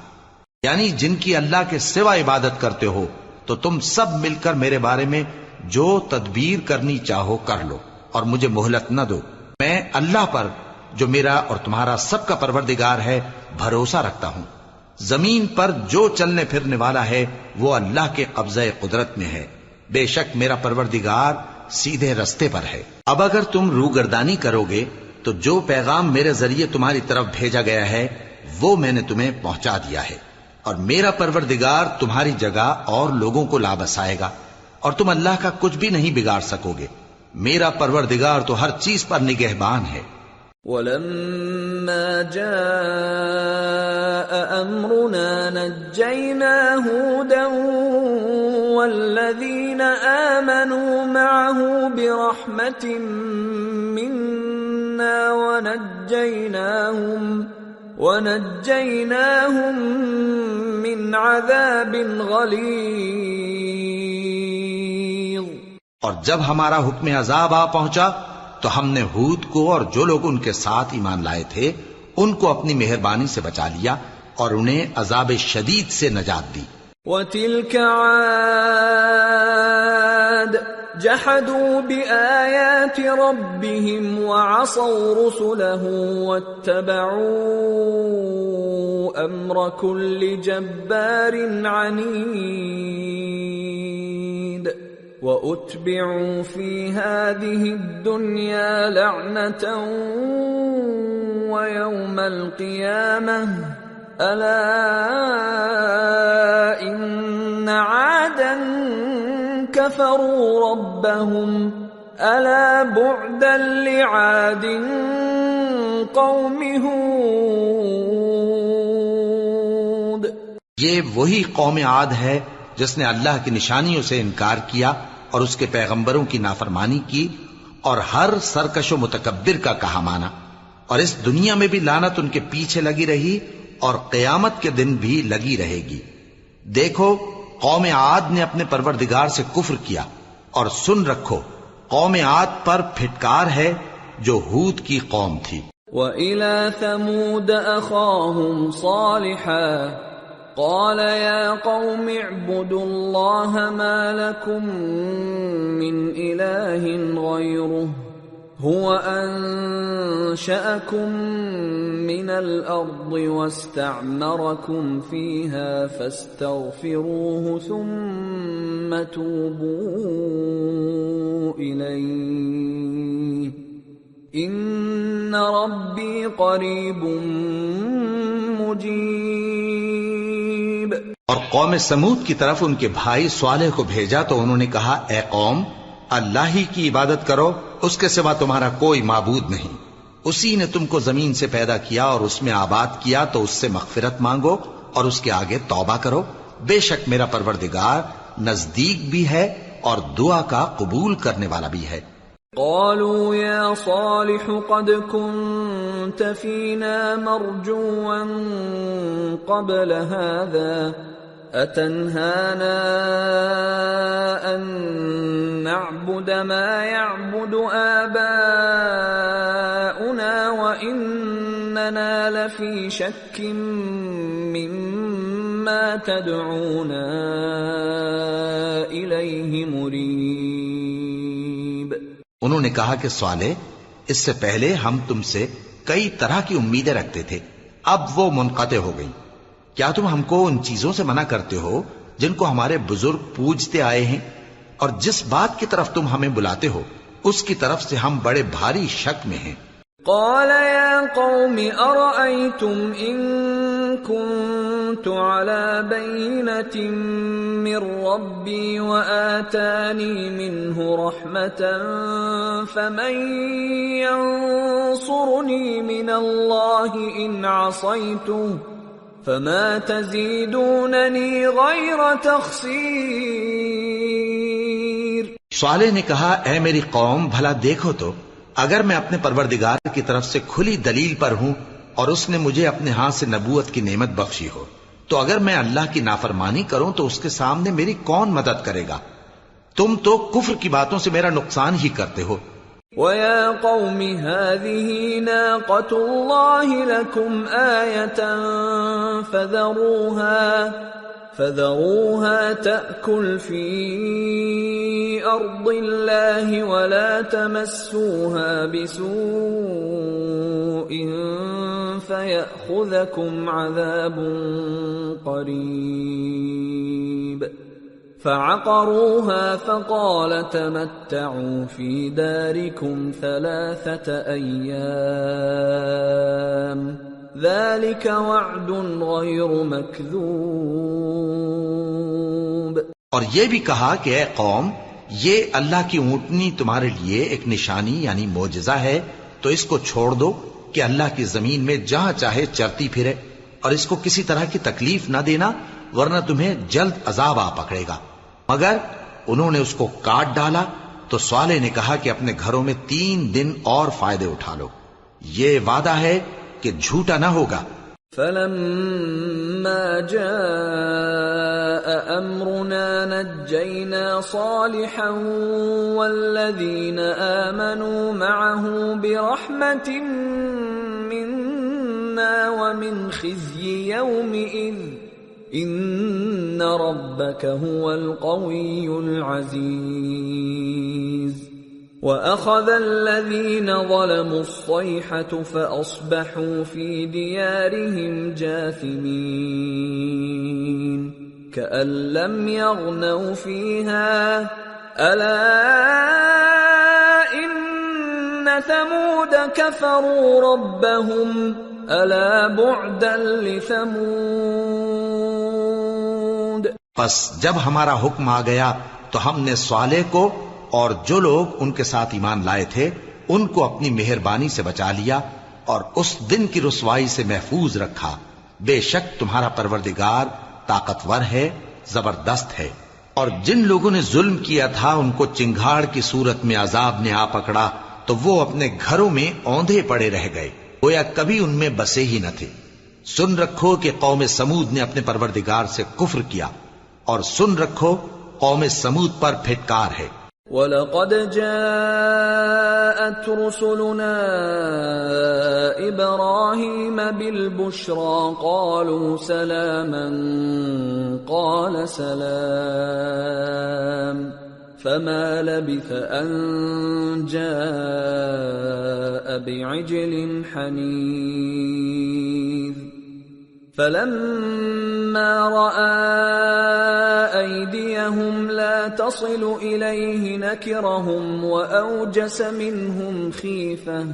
یعنی جن کی اللہ کے سوا عبادت کرتے ہو، تو تم سب مل کر میرے بارے میں جو تدبیر کرنی چاہو کر لو اور مجھے مہلت نہ دو۔ میں اللہ پر جو میرا اور تمہارا سب کا پروردگار ہے بھروسہ رکھتا ہوں۔ زمین پر جو چلنے پھرنے والا ہے وہ اللہ کے قبضہ قدرت میں ہے، بے شک میرا پروردگار سیدھے رستے پر ہے۔ اب اگر تم روگردانی کرو گے تو جو پیغام میرے ذریعے تمہاری طرف بھیجا گیا ہے وہ میں نے تمہیں پہنچا دیا ہے، اور میرا پروردگار تمہاری جگہ اور لوگوں کو لا بسائے گا، اور تم اللہ کا کچھ بھی نہیں بگاڑ سکو گے۔ میرا پروردگار تو ہر چیز پر نگہبان ہے۔ وَلَمَّا جَاءَ أَمْرُنَا نَجَّيْنَا هُودًا وَالَّذِينَ آمَنُوا مَعَهُ بِرَحْمَةٍ مِنَّا وَنَجَّيْنَاهُمْ مِنْ عَذَابٍ غَلِيظٍ۔ اور جب ہمارا حکم عذاب آ پہنچا تو ہم نے ہود کو اور جو لوگ ان کے ساتھ ایمان لائے تھے ان کو اپنی مہربانی سے بچا لیا اور انہیں عذاب شدید سے نجات دی۔ وَتِلْكَ عَادٌ جَحَدُوا بِآيَاتِ رَبِّهِمْ وَعَصَوْا رُسُلَهُ وَاتَّبَعُوا أَمْرَ كُلِّ جَبَّارٍ عَنِيدٍ وَأُتْبِعُوا فِي هَذِهِ الدُّنْيَا لَعْنَةً وَيَوْمَ الْقِيَامَةِ أَلَا إِنَّ عَادًا كَفَرُوا رَبَّهُمْ أَلَا بُعْدًا لِعَادٍ قَوْمِ هُودٍ۔ یہ وہی قوم عاد ہے جس نے اللہ کی نشانیوں سے انکار کیا اور اس کے پیغمبروں کی نافرمانی کی اور ہر سرکش و متکبر کا کہا مانا، اور اس دنیا میں بھی لعنت ان کے پیچھے لگی رہی اور قیامت کے دن بھی لگی رہے گی۔ دیکھو قوم عاد نے اپنے پروردگار سے کفر کیا، اور سن رکھو قوم عاد پر پھٹکار ہے جو ہود کی قوم تھی۔ وَإِلَى ثَمُودَ أَخَاهُمْ صَالِحًا قَالَ يَا قَوْمِ اعْبُدُوا اللَّهَ مَا لَكُمْ مِنْ إِلَٰهٍ غَيْرُهُ هُوَ أَنشَأَكُم مِّنَ الْأَرْضِ وَاسْتَعْمَرَكُمْ فِيهَا فَاسْتَغْفِرُوهُ ثُمَّ تُوبُوا إِلَيْهِ إِنَّ رَبِّي قَرِيبٌ مُجِيبٌ۔ اور قوم سمود کی طرف ان کے بھائی صالح کو بھیجا تو انہوں نے کہا، اے قوم، اللہ ہی کی عبادت کرو، اس کے سوا تمہارا کوئی معبود نہیں۔ اسی نے تم کو زمین سے پیدا کیا اور اس میں آباد کیا، تو اس سے مغفرت مانگو اور اس کے آگے توبہ کرو۔ بے شک میرا پروردگار نزدیک بھی ہے اور دعا کا قبول کرنے والا بھی ہے۔ قالوا يا صالح قد كنت فينا مرجوا قبل هذا أتنهانا أن نعبد ما يعبد آباؤنا وإننا لفي شك مما تدعونا إليه مريب۔ انہوں نے کہا کہ صالح، اس سے پہلے ہم تم سے کئی طرح کی امیدیں رکھتے تھے، اب وہ منقطع ہو گئی۔ کیا تم ہم کو ان چیزوں سے منع کرتے ہو جن کو ہمارے بزرگ پوجتے آئے ہیں؟ اور جس بات کی طرف تم ہمیں بلاتے ہو اس کی طرف سے ہم بڑے بھاری شک میں ہیں۔ قال يا قوم أرأيتم إن كنت على بينة من ربي وآتاني منه رحمة فمن ينصرني من الله إن عصيته فما تزيدونني غير تخسير۔ صالح نے کہا، اے میری قوم، بھلا دیکھو تو، اگر میں اپنے پروردگار کی طرف سے کھلی دلیل پر ہوں اور اس نے مجھے اپنے ہاتھ سے نبوت کی نعمت بخشی ہو، تو اگر میں اللہ کی نافرمانی کروں تو اس کے سامنے میری کون مدد کرے گا؟ تم تو کفر کی باتوں سے میرا نقصان ہی کرتے ہو۔ وَيَا قَوْمِ هَٰذِهِ نَاقَةُ اللَّهِ لَكُمْ آيَةً فَذَرُوهَا تَأْكُلْ فِي أَرْضِ اللَّهِ وَلَا تَمَسُّوهَا بِسُوءٍ فَيَأْخُذَكُمْ عَذَابٌ قَرِيبٌ۔ فَعَقَرُوهَا فَقَالَ تَمَتَّعُوا فِي دَارِكُمْ 3 أَيَّامٍ ذَلِكَ وَعْدٌ غَيْرُ مَكْذُوبٍ۔ اور یہ بھی کہا کہ اے قوم، یہ اللہ کی اونٹنی تمہارے لیے ایک نشانی یعنی معجزہ ہے، تو اس کو چھوڑ دو کہ اللہ کی زمین میں جہاں چاہے چرتی پھرے، اور اس کو کسی طرح کی تکلیف نہ دینا ورنہ تمہیں جلد عذاب آ پکڑے گا۔ مگر انہوں نے اس کو کاٹ ڈالا تو صالح نے کہا کہ اپنے گھروں میں 3 دن اور فائدے اٹھا لو، یہ وعدہ ہے کہ جھوٹا نہ ہوگا۔ فَلَمَّا جَاءَ أَمْرُنَا نَجَّيْنَا صَالِحًا وَالَّذِينَ آمَنُوا مَعَهُ بِرَحْمَةٍ مِنَّا وَمِنْ خِزْيِ يَوْمِئِذٍ إِنَّ رَبَّكَ هُوَ الْقَوِيُّ الْعَزِيزُ۔ وَأَخَذَ الَّذِينَ ظَلَمُوا الصَّيْحَةُ فَأَصْبَحُوا فِي دِيَارِهِمْ جَاثِمِينَ كَأَن لَّمْ يَغْنَوْا فِيهَا أَلَا إِنَّ ثَمُودَ كَفَرُوا رَبَّهُمْ أَلَا بُعْدًا لِثَمُودَ۔ پس جب ہمارا حکم آ گیا تو ہم نے صالح کو اور جو لوگ ان کے ساتھ ایمان لائے تھے ان کو اپنی مہربانی سے بچا لیا اور اس دن کی رسوائی سے محفوظ رکھا۔ بے شک تمہارا پروردگار طاقتور ہے، زبردست ہے۔ اور جن لوگوں نے ظلم کیا تھا ان کو چنگھاڑ کی صورت میں عذاب نے آ پکڑا تو وہ اپنے گھروں میں اوندھے پڑے رہ گئے، گویا کبھی ان میں بسے ہی نہ تھے۔ سن رکھو کہ قوم سمود نے اپنے پروردگار سے کفر کیا، اور سن رکھو قوم سمود پر پھٹکار ہے۔ وَلَقَدْ جَاءَتْ رُسُلُنَا إِبْرَاهِيمَ بِالْبُشْرَى قَالُوا سَلَامًا قَالَ سَلَامٌ فَمَا لَبِثَ أَن جَاءَ بِعِجْلٍ حَنِيذٍ فَلَمَّا رَأَى أَيْدِيَهُمْ لَا تَصِلُ إِلَيْهِ نَكِرَهُمْ وَأَوْجَسَ مِنْهُمْ خِيفَةً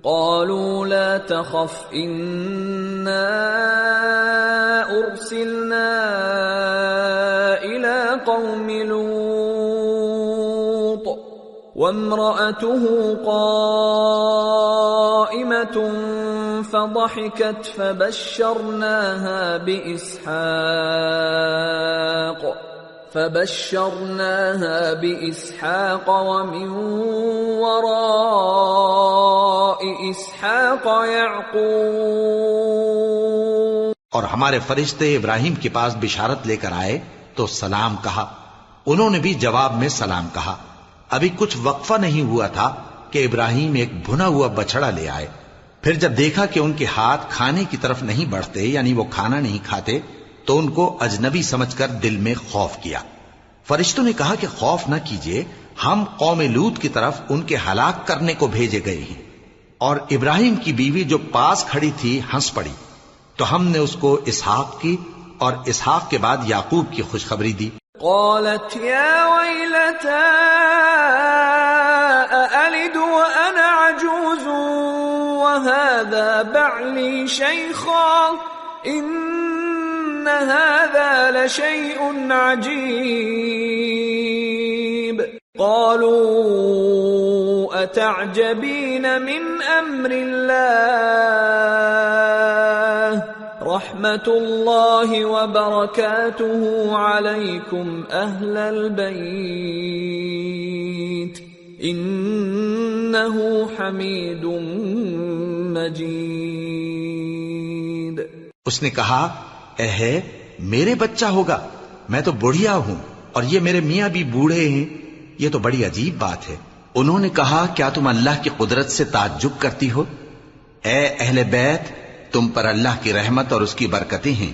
قَالُوا لَا تَخَفْ إِنَّا أُرْسِلْنَا إِلَى قَوْمِ لُوطٍ وَامْرَأَتُهُ قَائِمَةٌ فَضَحِكَتْ فبشرناها بإسحاق ومن وراء إسحاق يعقوب. اور ہمارے فرشتے ابراہیم کے پاس بشارت لے کر آئے تو سلام کہا. انہوں نے بھی جواب میں سلام کہا. ابھی کچھ وقفہ نہیں ہوا تھا کہ ابراہیم ایک بھنا ہوا بچڑا لے آئے. پھر جب دیکھا کہ ان کے ہاتھ کھانے کی طرف نہیں بڑھتے، یعنی وہ کھانا نہیں کھاتے، تو ان کو اجنبی سمجھ کر دل میں خوف کیا. فرشتوں نے کہا کہ خوف نہ کیجیے، ہم قوم لوط کی طرف ان کے ہلاک کرنے کو بھیجے گئے ہیں. اور ابراہیم کی بیوی جو پاس کھڑی تھی ہنس پڑی، تو ہم نے اس کو اسحاق کی اور اسحاق کے بعد یعقوب کی خوشخبری دی. قالت يا ويلتى أألد وأنا عجوز وهذا بعلي شيخا إن هذا لشيء عجيب. قالوا أتعجبين من أمر الله رحمة الله وبركاته عليكم أهل البيت إنه حميد مجيد. اس نے کہا اے ہے میرے بچہ ہوگا، میں تو بڑھیا ہوں اور یہ میرے میاں بھی بوڑھے ہیں، یہ تو بڑی عجیب بات ہے. انہوں نے کہا کیا تم اللہ کی قدرت سے تعجب کرتی ہو؟ اے اہل بیت، تم پر اللہ کی رحمت اور اس کی برکتیں ہیں،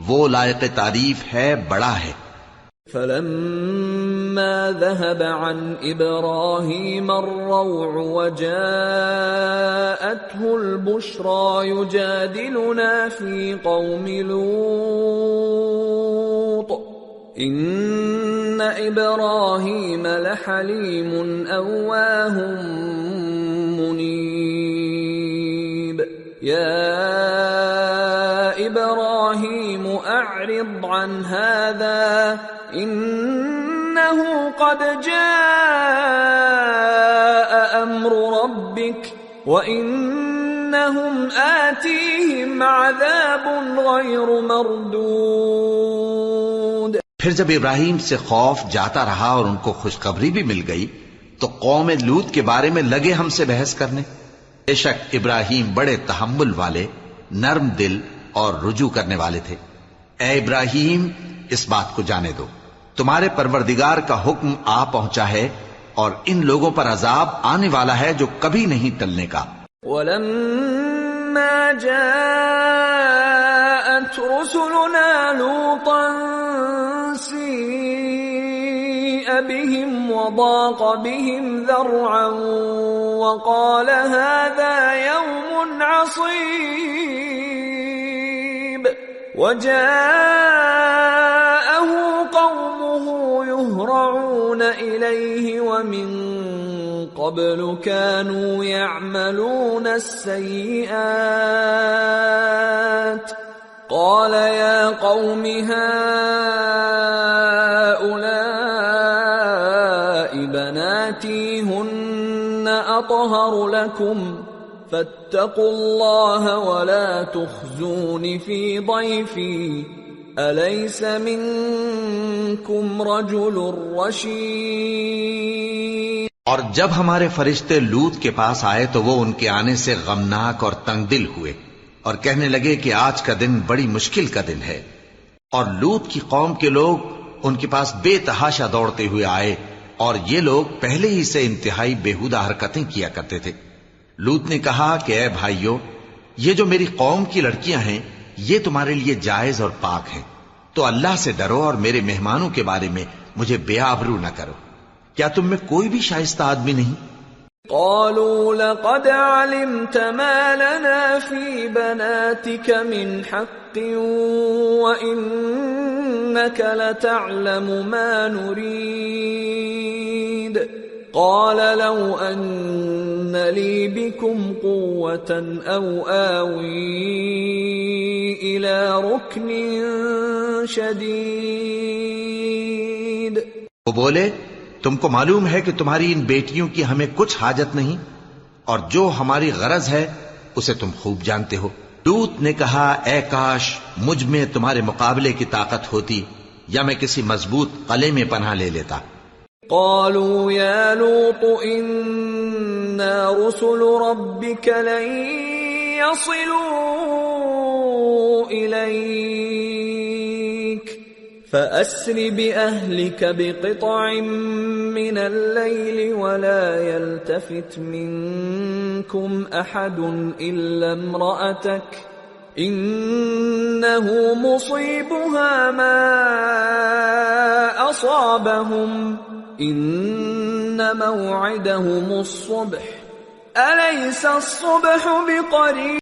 وہ لائق تعریف ہے، بڑا ہے. فلما ذهب عن إبراهيم الروع وجاءته البشرى يجادلنا في قوم لوط إن إبراهيم لحليم أواه منيب. يا إبراهيم أعرض عن هذا إنه قد جاء أمر ربك وإنهم آتيهم عذاب غير مردود. پھر جب ابراہیم سے خوف جاتا رہا اور ان کو خوشخبری بھی مل گئی تو قوم لوط کے بارے میں لگے ہم سے بحث کرنے. بے شک ابراہیم بڑے تحمل والے، نرم دل اور رجوع کرنے والے تھے. اے ابراہیم، اس بات کو جانے دو، تمہارے پروردگار کا حکم آ پہنچا ہے اور ان لوگوں پر عذاب آنے والا ہے جو کبھی نہیں ٹلنے کا. وَلَمَّا جَاءَتْ رُسُلُنَا لُوطًا سِيءَ بِهِمْ وَضَاقَ بِهِمْ ذَرْعًا وَقَالَ هَذَا يَوْمٌ عَصِيبٌ. وَجَاءَهُ قَوْمُهُ يُهْرَعُونَ إِلَيْهِ وَمِن قَبْلُ كَانُوا يَعْمَلُونَ السَّيِّئَاتِ قَالَ يَا قَوْمِ هَؤُلَاءِ بَنَاتِي هُنَّ أَطْهَرُ لَكُمْ فَاتَّقُوا اللَّهَ وَلَا تُخْزُونِ فِي ضَيْفِي أَلَيْسَ مِنكُمْ رَجُلٌ رَّشِيدٌ. اور جب ہمارے فرشتے لوط کے پاس آئے تو وہ ان کے آنے سے غمناک اور تنگ دل ہوئے اور کہنے لگے کہ آج کا دن بڑی مشکل کا دن ہے. اور لوط کی قوم کے لوگ ان کے پاس بے تحاشا دوڑتے ہوئے آئے اور یہ لوگ پہلے ہی سے انتہائی بےہودہ حرکتیں کیا کرتے تھے۔ لوط نے کہا کہ اے بھائیو، یہ جو میری قوم کی لڑکیاں ہیں یہ تمہارے لیے جائز اور پاک ہیں، تو اللہ سے ڈرو اور میرے مہمانوں کے بارے میں مجھے بے آبرو نہ کرو۔ کیا تم میں کوئی بھی شائستہ آدمی نہیں؟ قالوا لقد علمت ما لنا في بناتك من حق وإنك لتعلم ما نريد قال لو أن لي بكم قوة أو آوي إلى ركن شديد۔ وہ بولے تم کو معلوم ہے کہ تمہاری ان بیٹیوں کی ہمیں کچھ حاجت نہیں، اور جو ہماری غرض ہے اسے تم خوب جانتے ہو۔ لوط نے کہا اے کاش مجھ میں تمہارے مقابلے کی طاقت ہوتی، یا میں کسی مضبوط قلعے میں پناہ لے لیتا۔ قالوا يا لوط إنا رسل ربك لن يصلوا إليك فأسر بأهلك بقطع من الليل ولا يلتفت منكم أحد إلا امرأتك إنه مصيبها ما أصابهم إن موعدهم الصبح أليس الصبح بقريب۔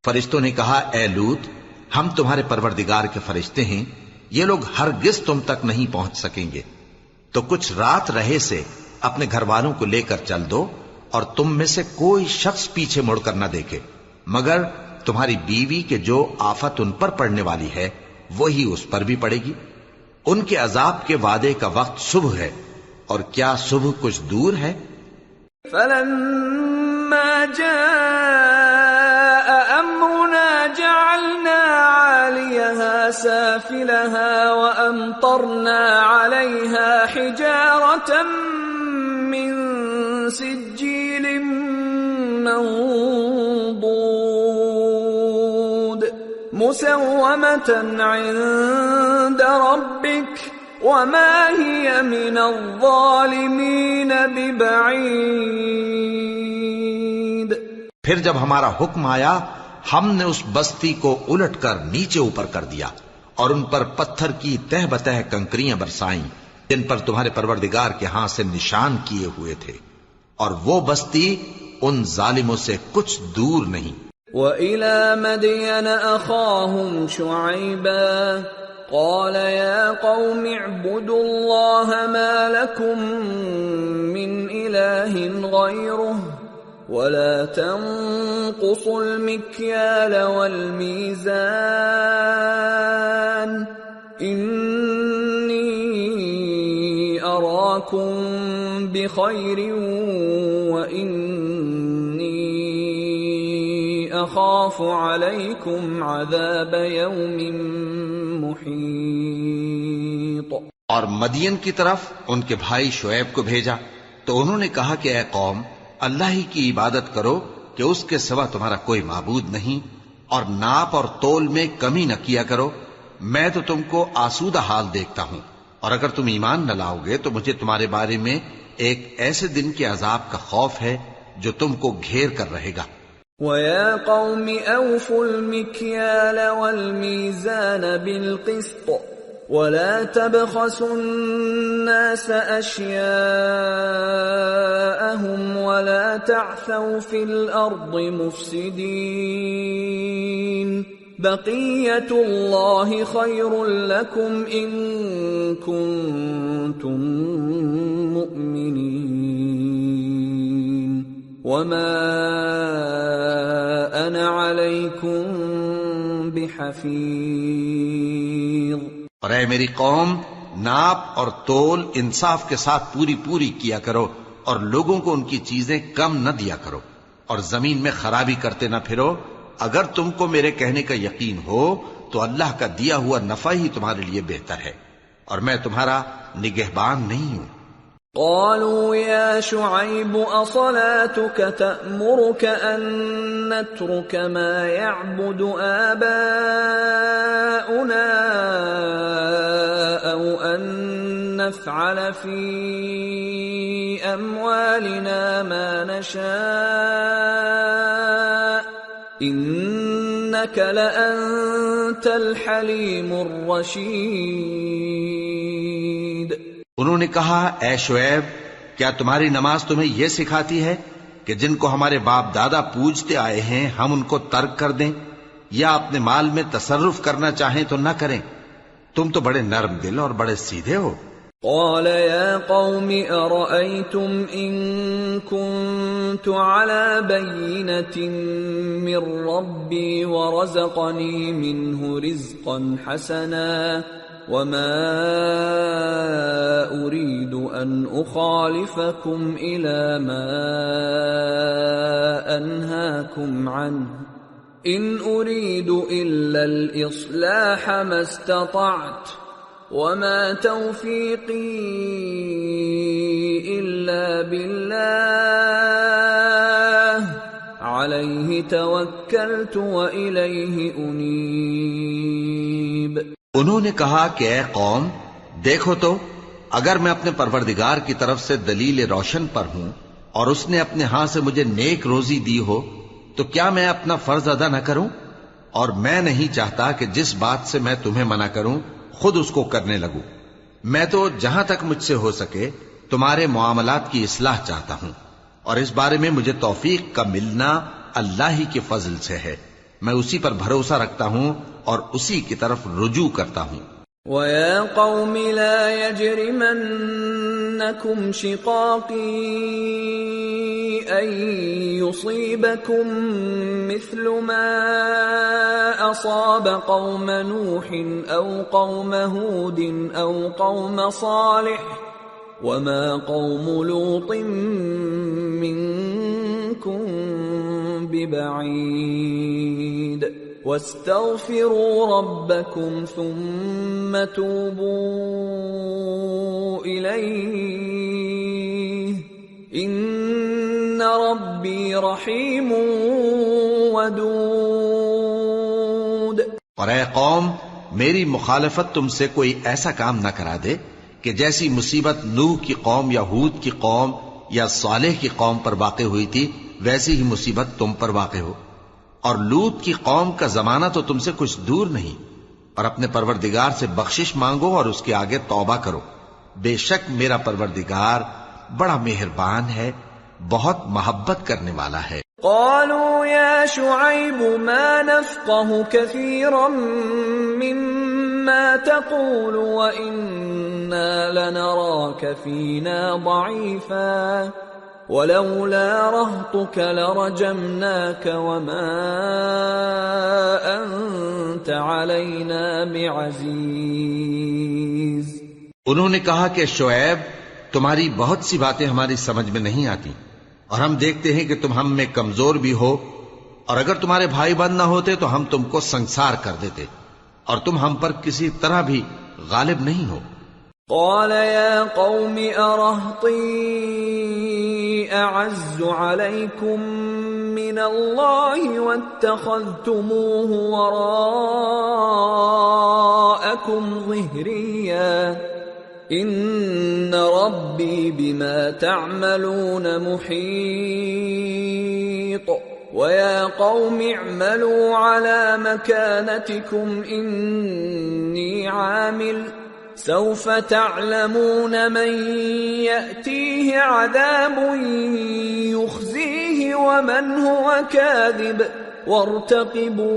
فرشتوں نے کہا اے لوط، ہم تمہارے پروردگار کے فرشتے ہیں، یہ لوگ ہرگز تم تک نہیں پہنچ سکیں گے، تو کچھ رات رہے سے اپنے گھر والوں کو لے کر چل دو، اور تم میں سے کوئی شخص پیچھے مڑ کر نہ دیکھے مگر تمہاری بیوی کے جو آفت ان پر پڑنے والی ہے وہی اس پر بھی پڑے گی۔ ان کے عذاب کے وعدے کا وقت صبح ہے، اور کیا صبح کچھ دور ہے؟ فلما جاء أمرنا جعلنا عاليها سافلها وأمطرنا عليها حجارة من سجيل منضود مسومة عند ربك وما هي من الظالمين ببعيد۔ پھر جب ہمارا حکم آیا ہم نے اس بستی کو الٹ کر نیچے اوپر کر دیا اور ان پر پتھر کی تہ بتہ کنکریاں برسائیں جن پر تمہارے پروردگار کے ہاں سے نشان کیے ہوئے تھے، اور وہ بستی ان ظالموں سے کچھ دور نہیں۔ وَإِلَى مَدْيَنَ أَخَاهُمْ شُعَيْبًا قَالَ يَا قَوْمِ اعْبُدُوا اللَّهَ مَا لَكُمْ مِنْ إِلَٰهٍ غَيْرُهُ وَلَا تَنقُصُوا الْمِكْيَالَ وَالْمِيزَانَ إِنِّي أَرَاكُمْ بِخَيْرٍ وَإِنِّي أَخَافُ عَلَيْكُمْ عَذَابَ يَوْمٍ محیط۔ اور مدین کی طرف ان کے بھائی شعیب کو بھیجا تو انہوں نے کہا کہ اے قوم، اللہ ہی کی عبادت کرو کہ اس کے سوا تمہارا کوئی معبود نہیں، اور ناپ اور تول میں کمی نہ کیا کرو، میں تو تم کو آسودہ حال دیکھتا ہوں، اور اگر تم ایمان نہ لاؤ گے تو مجھے تمہارے بارے میں ایک ایسے دن کے عذاب کا خوف ہے جو تم کو گھیر کر رہے گا۔ وَيَا قَوْمِ أَوْفُوا الْمِكْيَالَ وَالْمِيزَانَ بِالْقِسْطِ وَلَا تَبْخَسُوا النَّاسَ أَشْيَاءَهُمْ وَلَا تَعْثَوْا فِي الْأَرْضِ مُفْسِدِينَ بَقِيَّةُ اللَّهِ خَيْرٌ لَكُمْ إِن كُنتُم مُؤْمِنِينَ وَمَا أَنَا عَلَيْكُمْ بِحَفِيظٍ۔ اور اے میری قوم، ناپ اور تول انصاف کے ساتھ پوری پوری کیا کرو، اور لوگوں کو ان کی چیزیں کم نہ دیا کرو، اور زمین میں خرابی کرتے نہ پھرو۔ اگر تم کو میرے کہنے کا یقین ہو تو اللہ کا دیا ہوا نفع ہی تمہارے لیے بہتر ہے، اور میں تمہارا نگہبان نہیں ہوں۔ قالوا يا شعيب أصلاتك تأمرك أن نترك ما يعبد آباؤنا أو أن نفعل في أموالنا ما نشاء إنك لأنت الحليم الرشيد۔ انہوں نے کہا اے شعیب، کیا تمہاری نماز تمہیں یہ سکھاتی ہے کہ جن کو ہمارے باپ دادا پوجتے آئے ہیں ہم ان کو ترک کر دیں یا اپنے مال میں تصرف کرنا چاہیں تو نہ کریں؟ تم تو بڑے نرم دل اور بڑے سیدھے ہو۔ قال يا قوم أرأيتم إن كنت على بينة من ربي ورزقني منه رزقا حسنا وما أريد أن أخالفكم إلى ما أنهاكم عنه إن أريد إلا الإصلاح ما استطعت وما توفيقي إلا بالله عليه توكلت وإليه أنيب۔ انہوں نے کہا کہ اے قوم، دیکھو تو اگر میں اپنے پروردگار کی طرف سے دلیل روشن پر ہوں اور اس نے اپنے ہاں سے مجھے نیک روزی دی ہو تو کیا میں اپنا فرض ادا نہ کروں؟ اور میں نہیں چاہتا کہ جس بات سے میں تمہیں منع کروں خود اس کو کرنے لگوں۔ میں تو جہاں تک مجھ سے ہو سکے تمہارے معاملات کی اصلاح چاہتا ہوں، اور اس بارے میں مجھے توفیق کا ملنا اللہ ہی کے فضل سے ہے۔ میں اسی پر بھروسہ رکھتا ہوں اور اسی کی طرف رجوع کرتا ہوں۔ وَيَا قَوْمِ لَا يَجْرِمَنَّكُمْ شِقَاقِي أَن يُصِيبَكُم مِّثْلُ مَا أَصَابَ قَوْمَ نُوحٍ أَوْ قَوْمَ هُودٍ أَوْ قَوْمَ صَالِحٍ وَمَا قَوْمُ لُوطٍ مِّنكُم بِبَعِيدٍ وَاسْتَغْفِرُوا رَبَّكُمْ ثُمَّ تُوبُوا إِلَيْهِ إِنَّ رَبِّي رَحِيمٌ وَدُودٌ۔ اور اے قوم، میری مخالفت تم سے کوئی ایسا کام نہ کرا دے کہ جیسی مصیبت نوح کی قوم یا ہود کی قوم یا صالح کی قوم پر واقع ہوئی تھی ویسی ہی مصیبت تم پر واقع ہو۔ اور لوط کی قوم کا زمانہ تو تم سے کچھ دور نہیں، اور اپنے پروردگار سے بخشش مانگو اور اس کے آگے توبہ کرو، بے شک میرا پروردگار بڑا مہربان ہے، بہت محبت کرنے والا ہے۔ قالوا يا شعيب ما نفقه كثيرا مما تقول وإنا لنراك فينا ضعيفا ولولا رهطك لرجمناك وما أنت علينا بعزيز۔ انہوں نے کہا کہ شعیب، تمہاری بہت سی باتیں ہماری سمجھ میں نہیں آتی، اور ہم دیکھتے ہیں کہ تم ہم میں کمزور بھی ہو، اور اگر تمہارے بھائی بند نہ ہوتے تو ہم تم کو سنسار کر دیتے، اور تم ہم پر کسی طرح بھی غالب نہیں ہو۔ قال يا قوم أرهطي أعز عليكم من الله واتخذتموه وراءكم ظهريا إن ربي بما تعملون محيط ويا قوم اعملوا على مكانتكم إني عامل سوف تعلمون من يأتيه عذاب يخزيه ومن هو كاذب وارتقبوا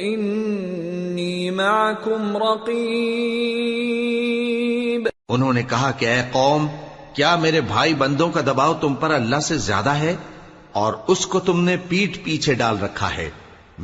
إني معكم رقيب۔ انہوں نے کہا کہ اے قوم، کیا میرے بھائی بندوں کا دباؤ تم پر اللہ سے زیادہ ہے اور اس کو تم نے پیٹھ پیچھے ڈال رکھا ہے؟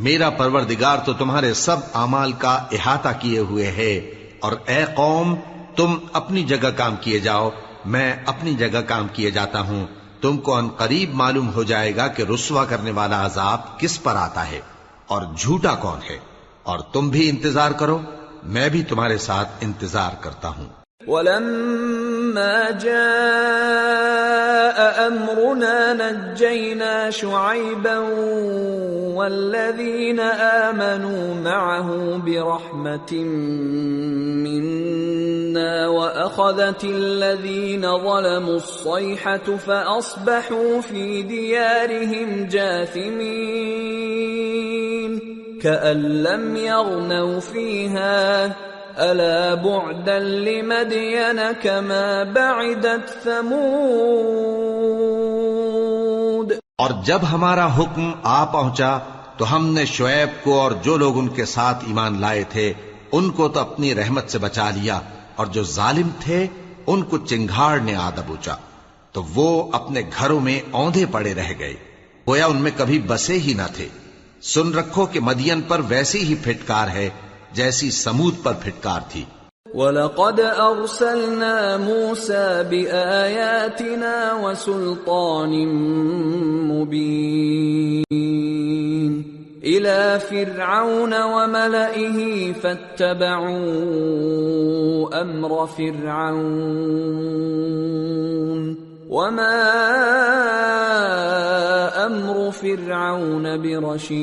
میرا پروردگار تو تمہارے سب اعمال کا احاطہ کیے ہوئے ہے، اور اے قوم تم اپنی جگہ کام کیے جاؤ، میں اپنی جگہ کام کیے جاتا ہوں۔ تم کو ان قریب معلوم ہو جائے گا کہ رسوا کرنے والا عذاب کس پر آتا ہے اور جھوٹا کون ہے، اور تم بھی انتظار کرو، میں بھی تمہارے ساتھ انتظار کرتا ہوں۔ وَلَمَّا جَاءَ أمرنا نجينا شعيبا والذين آمنوا معه برحمة منا وأخذت الذين ظلموا الصيحة فأصبحوا في ديارهم جاثمين كأن لم يغنوا فيها ألا بعدا لمدين كما بعدت ثمود. اور جب ہمارا حکم آ پہنچا تو ہم نے شعیب کو اور جو لوگ ان کے ساتھ ایمان لائے تھے ان کو تو اپنی رحمت سے بچا لیا، اور جو ظالم تھے ان کو چنگھاڑ نے آ دبوچا تو وہ اپنے گھروں میں اوندھے پڑے رہ گئے، گویا ان میں کبھی بسے ہی نہ تھے. سن رکھو کہ مدین پر ویسی ہی پھٹکار ہے جیسی سمود پر پھٹکار تھی. وَلَقَدْ أَرْسَلْنَا مُوسَى بِآيَاتِنَا وَسُلْطَانٍ مُبِينٍ إِلَى فِرْعَوْنَ وَمَلَئِهِ فَاتَّبَعُوا أَمْرَ فِرْعَوْنَ وَمَا أَمْرُ فِرْعَوْنَ بِرَشِيدٍ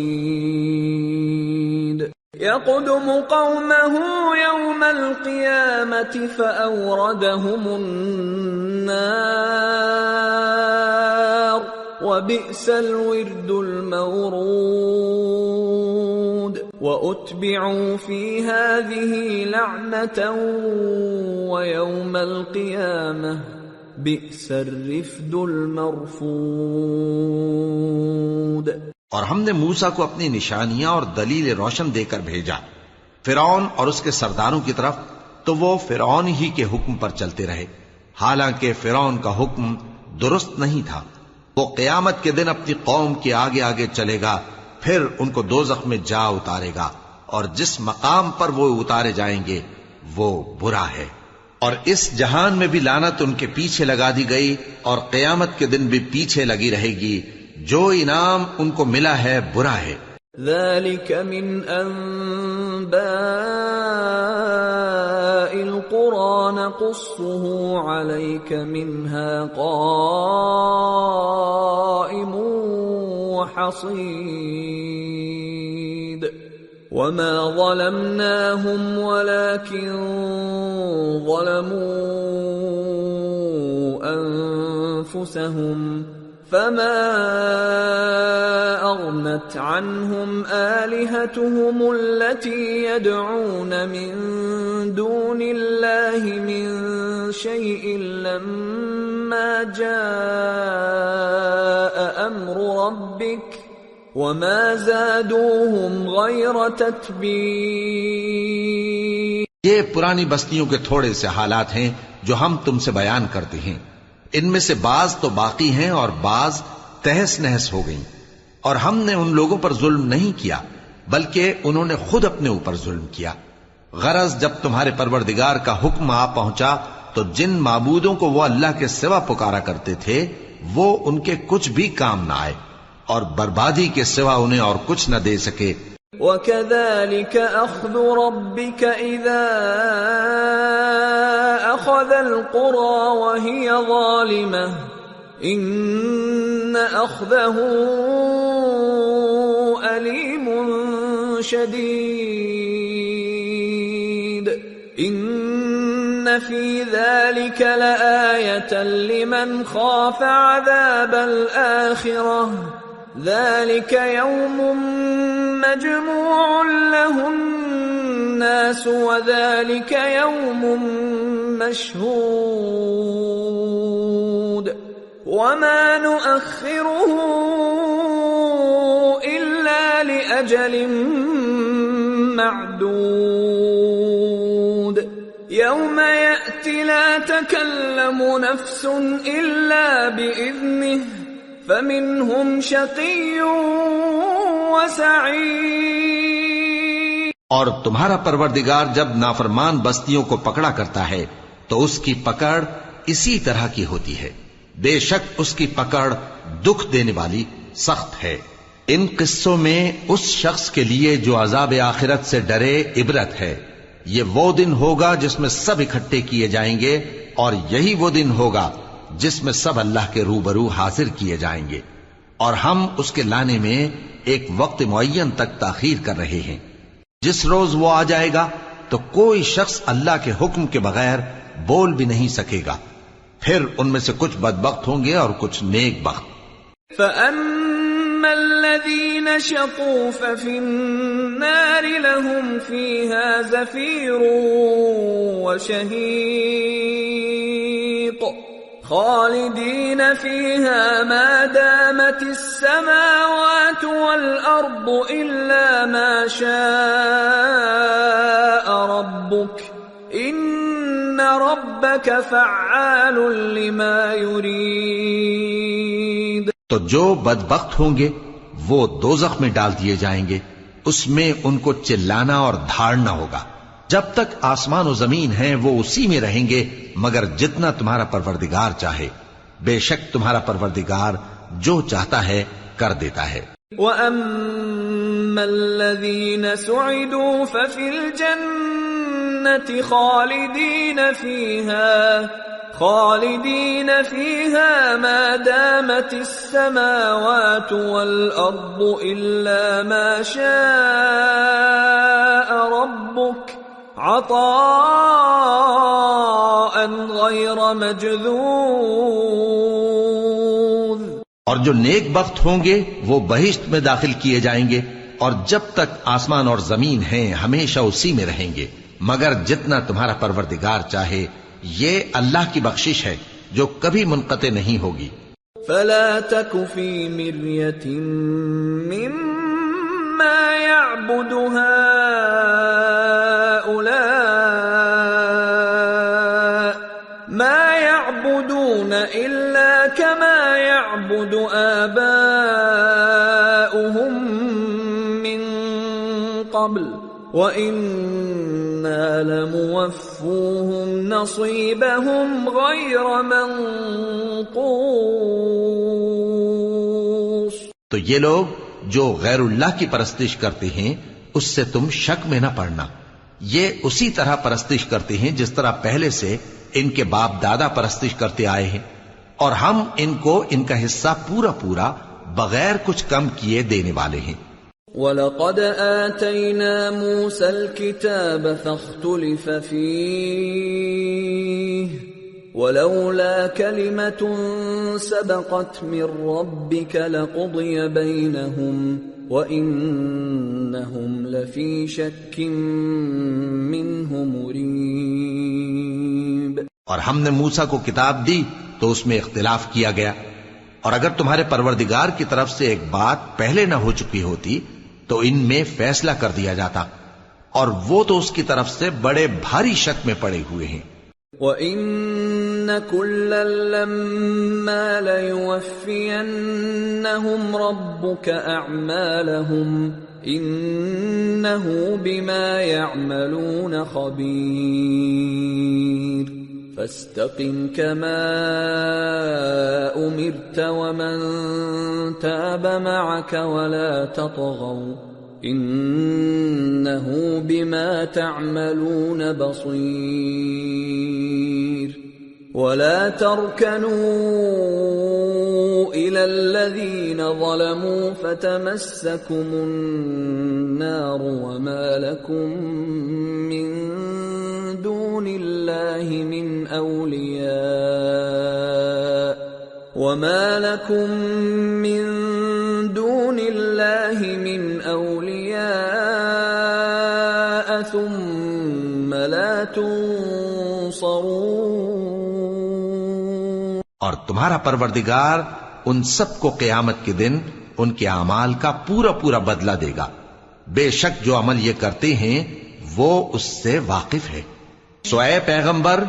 يَقْدُمُ قَوْمَهُ يَوْمَ الْقِيَامَةِ فَأَوْرَدَهُمُ النَّارَ وَبِئْسَ الْوِرْدُ الْمَوْرُودُ وَأُتْبِعُوا فِي هَذِهِ لَعْنَةً وَيَوْمَ الْقِيَامَةِ بِئْسَ الرِّفْدُ الْمَرْفُودُ. اور ہم نے موسیٰ کو اپنی نشانیاں اور دلیل روشن دے کر بھیجا فرعون اور اس کے سرداروں کی طرف، تو وہ فرعون ہی کے حکم پر چلتے رہے، حالانکہ فرعون کا حکم درست نہیں تھا. وہ قیامت کے دن اپنی قوم کے آگے آگے چلے گا، پھر ان کو دوزخ میں جا اتارے گا، اور جس مقام پر وہ اتارے جائیں گے وہ برا ہے. اور اس جہان میں بھی لعنت ان کے پیچھے لگا دی گئی، اور قیامت کے دن بھی پیچھے لگی رہے گی. جو انعام ان کو ملا ہے برا ہے. ذلك من أنباء القرى نقصه عليك منها قائم وحصيد وما ظلمناهم ولكن ظلموا أنفسهم فما أغنت عنهم آلهتهم التي يدعون من دون الله من شيء لما جاء أمر ربك وما زادوهم غير تتبيب. یہ پرانی بستیوں کے تھوڑے سے حالات ہیں جو ہم تم سے بیان کرتے ہیں. ان میں سے بعض تو باقی ہیں اور بعض تہس نہس ہو گئیں. اور ہم نے ان لوگوں پر ظلم نہیں کیا بلکہ انہوں نے خود اپنے اوپر ظلم کیا. غرض جب تمہارے پروردگار کا حکم آ پہنچا تو جن معبودوں کو وہ اللہ کے سوا پکارا کرتے تھے وہ ان کے کچھ بھی کام نہ آئے اور بربادی کے سوا انہیں اور کچھ نہ دے سکے. وَكَذَلِكَ أَخْذُ رَبِّكَ إِذَا أَخَذَ الْقُرَى وَهِيَ ظَالِمَةٌ إِنَّ أَخْذَهُ أَلِيمٌ شَدِيدٌ إِنَّ فِي ذَلِكَ لَآيَةً لِمَنْ خَافَ عَذَابَ الْآخِرَةِ ذَلِكَ يَوْمٌ مَجْمُوعٌ لَهُ النَّاسُ وَذَلِكَ يَوْمٌ مَشْهُودٌ وَمَا نُؤَخِّرُهُ إِلَّا لِأَجَلٍ مَّعْدُودٍ يَوْمَ يَأْتِ لَا تَكَلَّمُ نَفْسٌ إِلَّا بِإِذْنِهِ فَمِنْهُمْ شَقِيٌّ وَسَعِيدٌ. اور تمہارا پروردگار جب نافرمان بستیوں کو پکڑا کرتا ہے تو اس کی پکڑ اسی طرح کی ہوتی ہے. بے شک اس کی پکڑ دکھ دینے والی سخت ہے. ان قصوں میں اس شخص کے لیے جو عذاب آخرت سے ڈرے عبرت ہے. یہ وہ دن ہوگا جس میں سب اکٹھے کیے جائیں گے، اور یہی وہ دن ہوگا جس میں سب اللہ کے روبرو حاضر کیے جائیں گے، اور ہم اس کے لانے میں ایک وقت معین تک تاخیر کر رہے ہیں۔ جس روز وہ آ جائے گا تو کوئی شخص اللہ کے حکم کے بغیر بول بھی نہیں سکے گا۔ پھر ان میں سے کچھ بدبخت ہوں گے اور کچھ نیک بخت۔ فَأَمَّا الَّذِينَ شَقُوا فَفِي النَّارِ لَهُمْ فِيهَا زَفِيرٌ وَشَهِيقٌ خَالِدِينَ فِيهَا مَا دَامَتِ السَّمَاوَاتُ وَالْأَرْضُ إِلَّا مَا شَاءَ رَبُّكَ إِنَّ رَبَّكَ فَعَّالٌ لِمَا يُرِيدُ۔ تو جو بدبخت ہوں گے وہ دوزخ میں ڈال دیے جائیں گے، اس میں ان کو چلانا اور دھاڑنا ہوگا۔ جب تک آسمان و زمین ہیں وہ اسی میں رہیں گے مگر جتنا تمہارا پروردگار چاہے، بے شک تمہارا پروردگار جو چاہتا ہے کر دیتا ہے۔ وَأَمَّا الَّذِينَ سُعِدُوا فَفِي الْجَنَّةِ خَالِدِينَ فِيهَا مَا دَامَتِ السَّمَاوَاتُ وَالْأَرْضُ إِلَّا مَا شَاءَ رَبُّكَ عَطَاءً غَيْرَ مَجْذُوذٍ۔ اور جو نیک بخت ہوں گے وہ بہشت میں داخل کیے جائیں گے، اور جب تک آسمان اور زمین ہیں ہمیشہ اسی میں رہیں گے مگر جتنا تمہارا پروردگار چاہے۔ یہ اللہ کی بخشش ہے جو کبھی منقطع نہیں ہوگی۔ فَلَا تَكُ فِي مِرْيَةٍ مِّمَّا يَعْبُدُ هَٰؤُلَاءِ مَا يَعْبُدُونَ إِلَّا كَمَا يَعْبُدُ آبَاؤُهُم مِّن قَبْلُ وَإِنَّا لَمُوَفُّوهُمْ نَصِيبَهُمْ غَيْرَ مَنقُوصٍ۔ تو یہ لوگ جو غیر اللہ کی پرستش کرتے ہیں اس سے تم شک میں نہ پڑنا، یہ اسی طرح پرستش کرتے ہیں جس طرح پہلے سے ان کے باپ دادا پرستش کرتے آئے ہیں، اور ہم ان کو ان کا حصہ پورا پورا بغیر کچھ کم کیے دینے والے ہیں۔ وَلَقَدْ آتَيْنَا مُوسَى الْكِتَابَ فَاخْتُلِفَ فِيهِ وَلَوْلَا كَلِمَةٌ سَبَقَتْ مِنْ رَبِّكَ لَقُضِيَ بَيْنَهُمْ وَإِنَّهُمْ لَفِي شَكٍّ مِّنْهُ مُرِيبٍ۔ اور ہم نے موسیٰ کو کتاب دی تو اس میں اختلاف کیا گیا، اور اگر تمہارے پروردگار کی طرف سے ایک بات پہلے نہ ہو چکی ہوتی تو ان میں فیصلہ کر دیا جاتا، اور وہ تو اس کی طرف سے بڑے بھاری شک میں پڑے ہوئے ہیں۔ وَإِنَّ كُلًّا لَّمَّا لَيُوَفِّيَنَّهُمْ رَبُّكَ أَعْمَالَهُمْ إِنَّهُ بِمَا يَعْمَلُونَ خَبِيرٌ فَاسْتَقِمْ كَمَا أُمِرْتَ وَمَنْ تَابَ مَعَكَ وَلَا تَطْغَوْا إِنَّهُ بِمَا تَعْمَلُونَ بَصِيرٌ وَلَا تَرْكَنُوا إِلَى الَّذِينَ ظَلَمُوا فَتَمَسَّكُمُ النَّارُ وَمَا لَكُمْ مِنْ دُونِ اللَّهِ مِنْ أَوْلِيَاءَ ثُمَّ لَا تُنصَرُونَ۔ اور تمہارا پروردگار ان سب کو قیامت کے دن ان کے اعمال کا پورا پورا بدلہ دے گا، بے شک جو عمل یہ کرتے ہیں وہ اس سے واقف ہے۔ سو اے پیغمبر،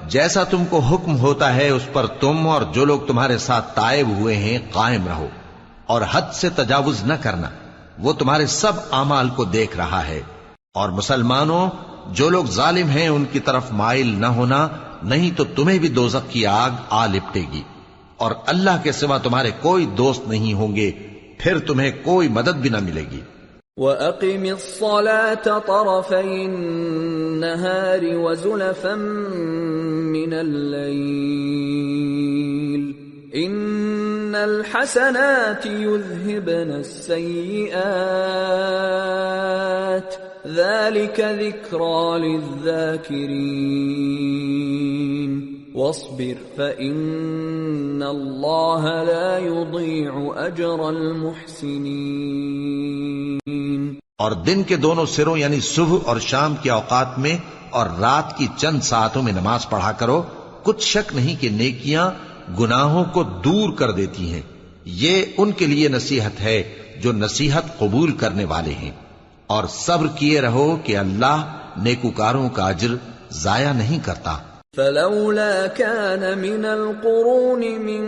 جیسا تم کو حکم ہوتا ہے اس پر تم اور جو لوگ تمہارے ساتھ تائب ہوئے ہیں قائم رہو، اور حد سے تجاوز نہ کرنا، وہ تمہارے سب اعمال کو دیکھ رہا ہے۔ اور مسلمانوں، جو لوگ ظالم ہیں ان کی طرف مائل نہ ہونا، نہیں تو تمہیں بھی دوزخ کی آگ آ لپٹے گی، اور اللہ کے سوا تمہارے کوئی دوست نہیں ہوں گے، پھر تمہیں کوئی مدد بھی نہ ملے گی۔ وَأَقِمِ الصَّلَاةَ طَرَفَيِ النَّهَارِ وَزُلَفًا مِّنَ اللَّيْلِ الحسنات يذهبن السيئات ذلك ذكرى للذاكرين واصبر فإن الله لا يضيع أجر المحسنين۔ اور دن کے دونوں سروں یعنی صبح اور شام کے اوقات میں اور رات کی چند ساعتوں میں نماز پڑھا کرو، کچھ شک نہیں کہ نیکیاں گناہوں کو دور کر دیتی ہیں۔ یہ ان کے لیے نصیحت ہے جو نصیحت قبول کرنے والے ہیں، اور صبر کیے رہو کہ اللہ نیکوکاروں کا اجر ضائع نہیں کرتا۔ فلولا كان من القرون من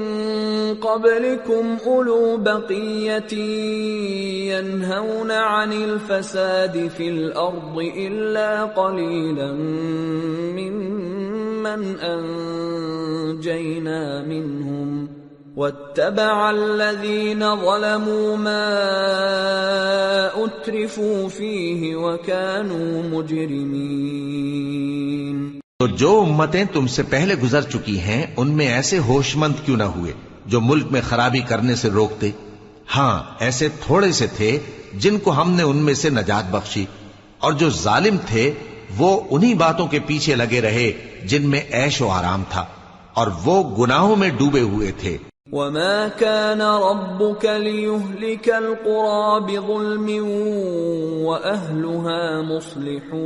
قبلكم أولو بقية ينهون عن الفساد في الأرض إلا قليلا ممن أنجينا منهم واتبع الذين ظلموا ما أترفوا فيه وكانوا مجرمين۔ تو جو امتیں تم سے پہلے گزر چکی ہیں ان میں ایسے ہوش مند کیوں نہ ہوئے جو ملک میں خرابی کرنے سے روکتے؟ ہاں ایسے تھوڑے سے تھے جن کو ہم نے ان میں سے نجات بخشی، اور جو ظالم تھے وہ انہی باتوں کے پیچھے لگے رہے جن میں عیش و آرام تھا، اور وہ گناہوں میں ڈوبے ہوئے تھے۔ وَمَا كَانَ رَبُّكَ لِيُهْلِكَ الْقُرَى بِظُلْمٍ وَأَهْلُهَا مُصْلِحُونَ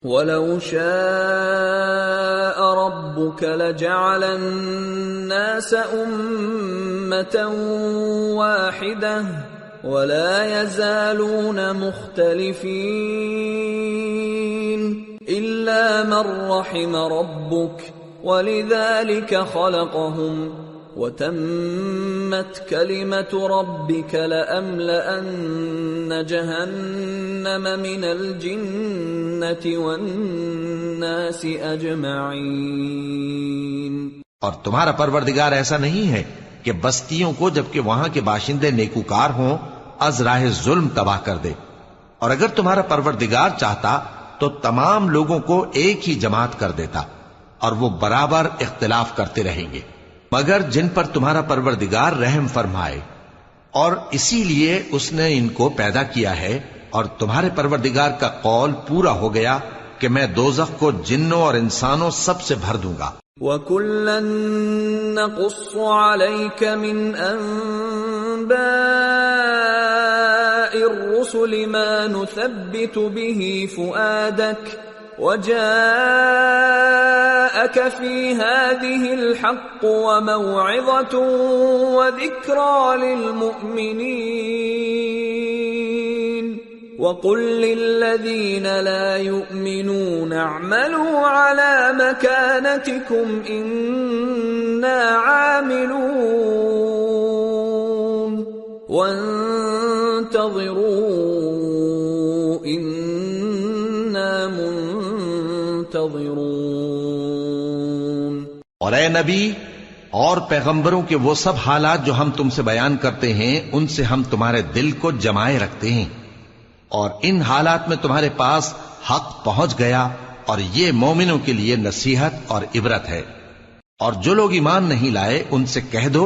وَلَوْ شَاءَ رَبُّكَ لَجَعَلَ النَّاسَ أُمَّةً وَاحِدَةً وَلَا يَزَالُونَ مُخْتَلِفِينَ إِلَّا مَنْ رَحِمَ رَبُّكَ وَلِذَلِكَ خَلَقَهُمْ وَتَمَّتْ كَلِمَةُ رَبِّكَ لَأَمْلَأَنَّ جَهَنَّمَ مِنَ الْجِنَّةِ وَالنَّاسِ أَجْمَعِينَ۔ اور تمہارا پروردگار ایسا نہیں ہے کہ بستیوں کو جبکہ وہاں کے باشندے نیکوکار ہوں از راہ ظلم تباہ کر دے، اور اگر تمہارا پروردگار چاہتا تو تمام لوگوں کو ایک ہی جماعت کر دیتا، اور وہ برابر اختلاف کرتے رہیں گے، مگر جن پر تمہارا پروردگار رحم فرمائے، اور اسی لیے اس نے ان کو پیدا کیا ہے، اور تمہارے پروردگار کا قول پورا ہو گیا کہ میں دوزخ کو جنوں اور انسانوں سب سے بھر دوں گا۔ وَكُلًّا نَّقُصُّ عَلَيْكَ مِنْ أَنبَاءِ الرُّسُلِ مَا نُثَبِّتُ بِهِ فُؤَادَكَ وَجَاءَكَ فِي هَٰذِهِ الْحَقُّ وَمَوْعِظَةٌ وَذِكْرَىٰ لِلْمُؤْمِنِينَ وَقُل لِّلَّذِينَ لَا يُؤْمِنُونَ اعْمَلُوا عَلَىٰ مَكَانَتِكُمْ إِنَّا عَامِلُونَ وَانتَظِرُوا إِنَّا منتظرون۔ اور اے نبی اور پیغمبروں کے وہ سب حالات جو ہم تم سے بیان کرتے ہیں ان سے ہم تمہارے دل کو جمائے رکھتے ہیں، اور ان حالات میں تمہارے پاس حق پہنچ گیا، اور یہ مومنوں کے لیے نصیحت اور عبرت ہے۔ اور جو لوگ ایمان نہیں لائے ان سے کہہ دو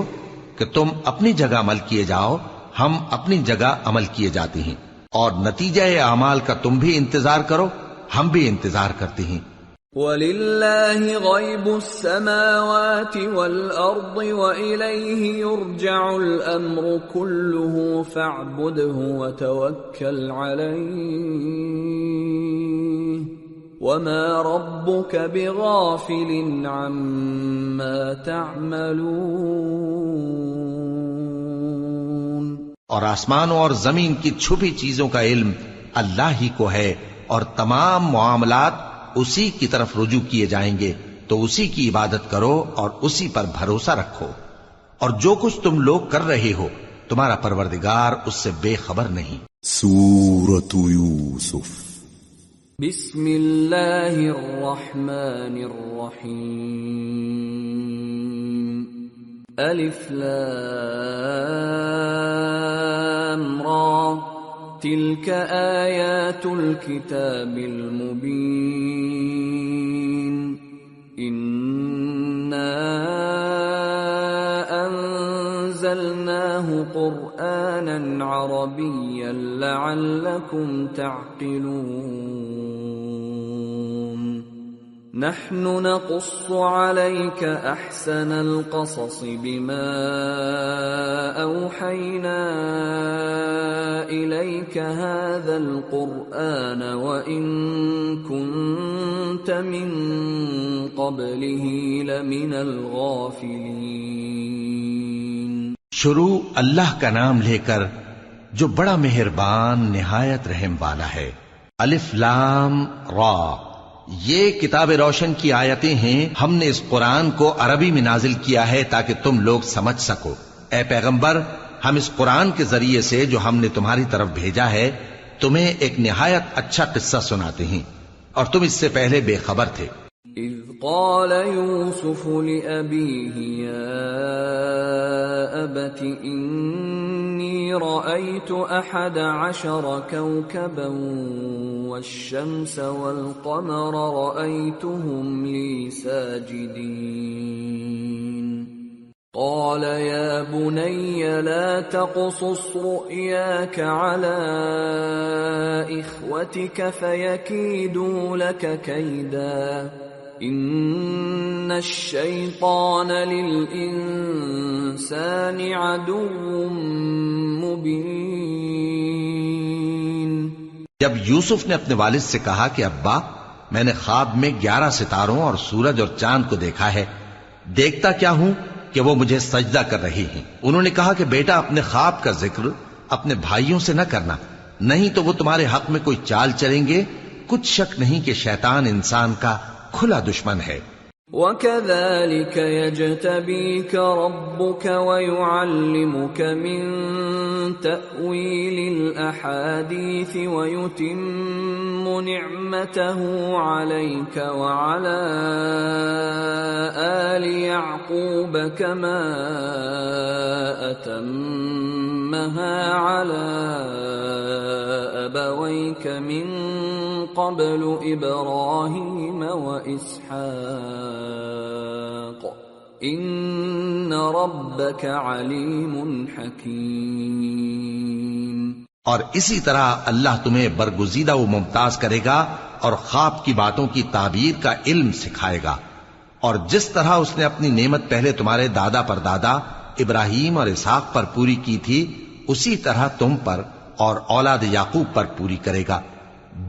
کہ تم اپنی جگہ عمل کیے جاؤ، ہم اپنی جگہ عمل کیے جاتے ہیں، اور نتیجہ اعمال کا تم بھی انتظار کرو، ہم بھی انتظار کرتے ہیں۔ وَلِلَّهِ غَيْبُ السَّمَاوَاتِ وَالْأَرْضِ وَإِلَيْهِ يُرْجَعُ الْأَمْرُ كُلُّهُ فَاعْبُدْهُ وَتَوَكَّلْ عَلَيْهِ وَمَا رَبُّكَ بِغَافِلٍ عَمَّا تَعْمَلُونَ۔ اور آسمانوں اور زمین کی چھپی چیزوں کا علم اللہ ہی کو ہے، اور تمام معاملات اسی کی طرف رجوع کیے جائیں گے، تو اسی کی عبادت کرو اور اسی پر بھروسہ رکھو، اور جو کچھ تم لوگ کر رہے ہو تمہارا پروردگار اس سے بے خبر نہیں۔ سورة یوسف بسم اللہ الرحمن الرحیم الف لام را تلك آیات الكتاب المبین انا نزلناه قرآنا عربيا لعلكم تعقلون نحن نقص عليك أحسن القصص بما أوحينا إليك هذا القرآن وإن كنت من قبله لمن الغافلين۔ شروع اللہ کا نام لے کر جو بڑا مہربان نہایت رحم والا ہے۔ الف لام را، یہ کتاب روشن کی آیتیں ہیں۔ ہم نے اس قرآن کو عربی میں نازل کیا ہے تاکہ تم لوگ سمجھ سکو۔ اے پیغمبر، ہم اس قرآن کے ذریعے سے جو ہم نے تمہاری طرف بھیجا ہے تمہیں ایک نہایت اچھا قصہ سناتے ہیں، اور تم اس سے پہلے بے خبر تھے۔ اذ قال يوسف لأبيه يا أبت إني رأيت 11 كوكبا والشمس والقمر رأيتهم لي ساجدين قال يا بني لا تقصص رؤياك على إخوتك فيكيدوا لك كيدا إن الشيطان للإنسان عدو مبين۔ جب یوسف نے اپنے والد سے کہا کہ ابا، میں نے خواب میں 11 ستاروں اور سورج اور چاند کو دیکھا ہے، دیکھتا کیا ہوں کہ وہ مجھے سجدہ کر رہی ہیں۔ انہوں نے کہا کہ بیٹا، اپنے خواب کا ذکر اپنے بھائیوں سے نہ کرنا، نہیں تو وہ تمہارے حق میں کوئی چال چلیں گے۔ کچھ شک نہیں کہ شیطان انسان کا کھلا دشمن ہے۔ وَكَذَلِكَ يَجْتَبِيكَ رَبُّكَ وَيُعَلِّمُكَ مِن تَأْوِيلِ الْأَحَادِيثِ وَيُتِمُّ نِعْمَتَهُ عَلَيْكَ وَعَلَى آلِ يَعْقُوبَ كَمَا أَتَمَّهَا عَلَى أَبَوَيْكَ مِن قبل إبراهيم وإسحاق إن ربك عليم حكيم۔ اور اسی طرح اللہ تمہیں برگزیدہ و ممتاز کرے گا اور خواب کی باتوں کی تعبیر کا علم سکھائے گا، اور جس طرح اس نے اپنی نعمت پہلے تمہارے دادا پر دادا ابراہیم اور اسحاق پر پوری کی تھی، اسی طرح تم پر اور اولاد یعقوب پر پوری کرے گا۔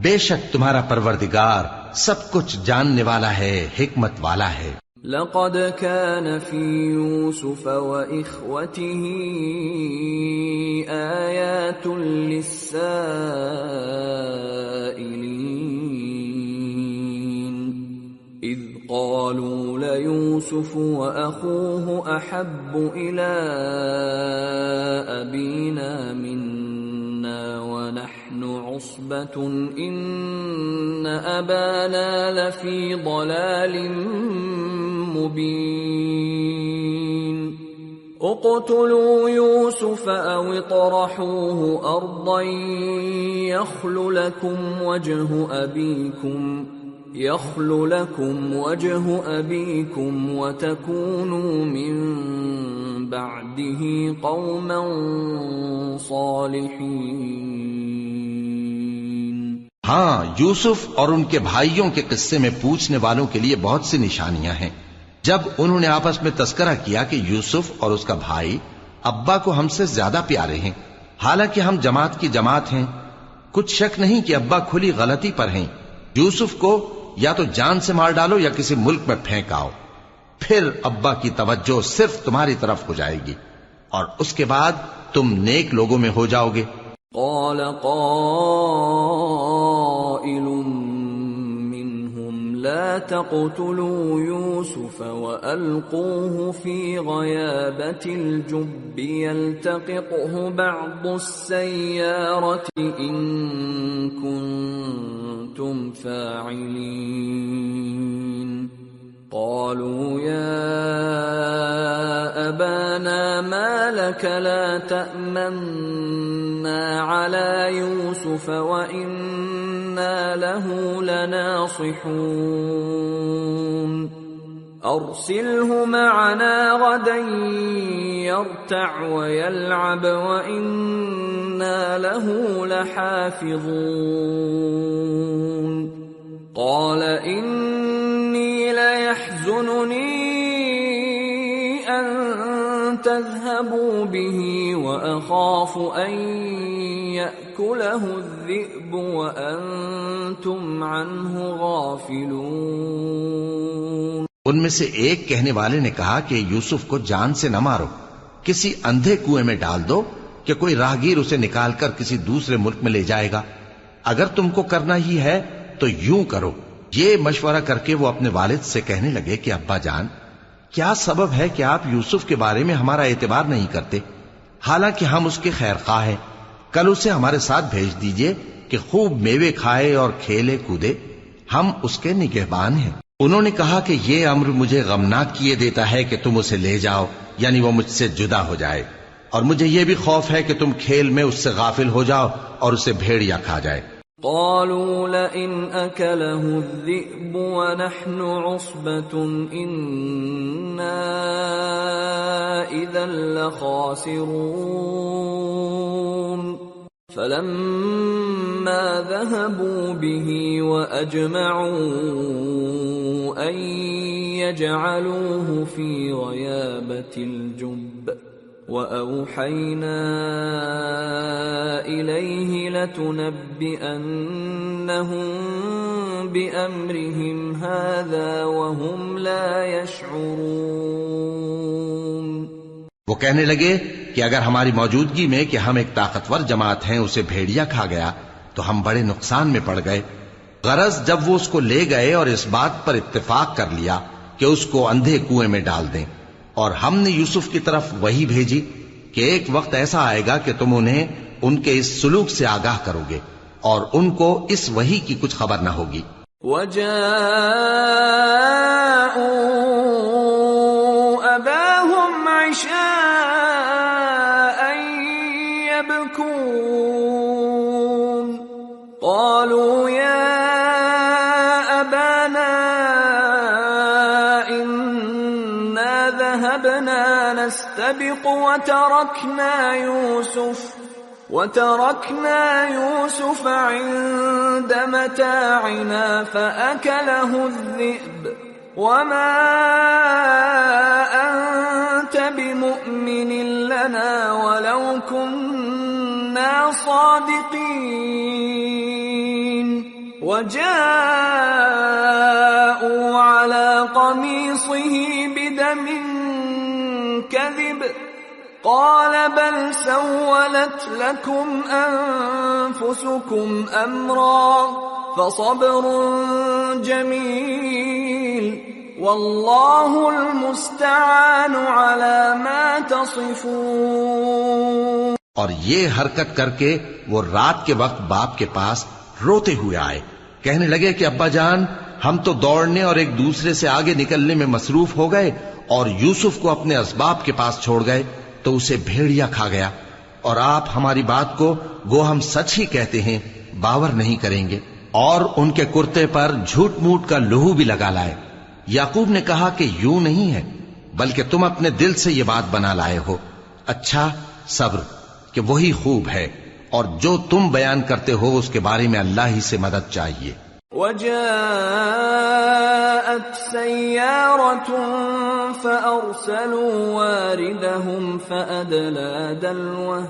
بے شک تمہارا پروردگار سب کچھ جاننے والا ہے، حکمت والا ہے۔ لقد كان في يوسف وإخوته آيات للسائلين إذ قالوا ليوسف وأخوه أحب إلى أبينا منا ونحن عصبة إن أبانا لفي ضلال مبين اقتلوا يوسف أو اطرحوه أرضا يخل لكم وجه أبيكم وتكونوا من بعده قوما صالحين۔ ہاں، یوسف اور ان کے بھائیوں کے قصے میں پوچھنے والوں کے لیے بہت سی نشانیاں ہیں۔ جب انہوں نے آپس میں تذکرہ کیا کہ یوسف اور اس کا بھائی ابا کو ہم سے زیادہ پیارے ہیں، حالانکہ ہم جماعت کی جماعت ہیں، کچھ شک نہیں کہ ابا کھلی غلطی پر ہیں۔ یوسف کو یا تو جان سے مار ڈالو یا کسی ملک میں پھینک آؤ، پھر ابا کی توجہ صرف تمہاری طرف ہو جائے گی اور اس کے بعد تم نیک لوگوں میں ہو جاؤ گے۔ قال قائل منهم لا تقتلوا يوسف وألقوه في غيابة الجب يلتقطه بعض السيارة إن كنتم فاعلين قالوا يا أبانا ما لك لا تأمنا على يوسف وإنا له لناصحون أرسله معنا غدا يرتع ويلعب وإنا له لحافظون قال إني ليحزنني أن تذهبوا به وأخاف أن يأكله الذئب وأنتم عنه غافلون۔ ان میں سے ایک کہنے والے نے کہا کہ یوسف کو جان سے نہ مارو، کسی اندھے کنویں میں ڈال دو کہ کوئی راہگیر اسے نکال کر کسی دوسرے ملک میں لے جائے گا۔ اگر تم کو کرنا ہی ہے تو یوں کرو۔ یہ مشورہ کر کے وہ اپنے والد سے کہنے لگے کہ ابا جان، کیا سبب ہے کہ آپ یوسف کے بارے میں ہمارا اعتبار نہیں کرتے؟ حالانکہ ہم اس کے خیر خواہ ہیں۔ کل اسے ہمارے ساتھ بھیج دیجئے کہ خوب میوے کھائے اور کھیلے کودے، ہم اس کے نگہبان ہیں۔ انہوں نے کہا کہ یہ امر مجھے غمناک کیے دیتا ہے کہ تم اسے لے جاؤ، یعنی وہ مجھ سے جدا ہو جائے، اور مجھے یہ بھی خوف ہے کہ تم کھیل میں اس سے غافل ہو جاؤ اور اسے بھیڑیا کھا جائے۔ قالوا لئن أكله الذئب ونحن عصبة إنا إذا لخاسرون فلما ذهبوا به وأجمعوا أن يجعلوه في غيابة الجب وأوحينا إليه لتنبئنهم بأمرهم هذا وهم لا يشعرون۔ وہ کہنے لگے کہ اگر ہماری موجودگی میں کہ ہم ایک طاقتور جماعت ہیں اسے بھیڑیا کھا گیا تو ہم بڑے نقصان میں پڑ گئے۔ غرض جب وہ اس کو لے گئے اور اس بات پر اتفاق کر لیا کہ اس کو اندھے کنویں میں ڈال دیں، اور ہم نے یوسف کی طرف وحی بھیجی کہ ایک وقت ایسا آئے گا کہ تم انہیں ان کے اس سلوک سے آگاہ کرو گے اور ان کو اس وحی کی کچھ خبر نہ ہوگی۔ وَجَاءُوا أَبَاهُمْ عِشَاءً يَبْكُونَ قَالُوا يَا أَبَانَا ذهبنا نستبق وتركنا يوسف عند متاعنا فأكله الذئب وما أنت بمؤمن لنا ولو كنا صادقين وجاءوا على قميصه بدم كذب قال بل سولت لكم أنفسكم أمرا فصبر جميل والله المستعان على ما تصفون۔ اور یہ حرکت کر کے وہ رات کے وقت باپ کے پاس روتے ہوئے آئے، کہنے لگے کہ ابا جان، ہم تو دوڑنے اور ایک دوسرے سے آگے نکلنے میں مصروف ہو گئے اور یوسف کو اپنے اسباب کے پاس چھوڑ گئے تو اسے بھیڑیا کھا گیا، اور آپ ہماری بات کو گو ہم سچ ہی کہتے ہیں باور نہیں کریں گے، اور ان کے کرتے پر جھوٹ موٹ کا لہو بھی لگا لائے۔ یعقوب نے کہا کہ یوں نہیں ہے، بلکہ تم اپنے دل سے یہ بات بنا لائے ہو۔ اچھا صبر کہ وہی خوب ہے، اور جو تم بیان کرتے ہو اس کے بارے میں اللہ ہی سے مدد چاہیے۔ وَجَاءَتْ سَيَّارَةٌ فَأَرْسَلُوا وَارِدَهُمْ فَأَدْلَى دَلْوَهُ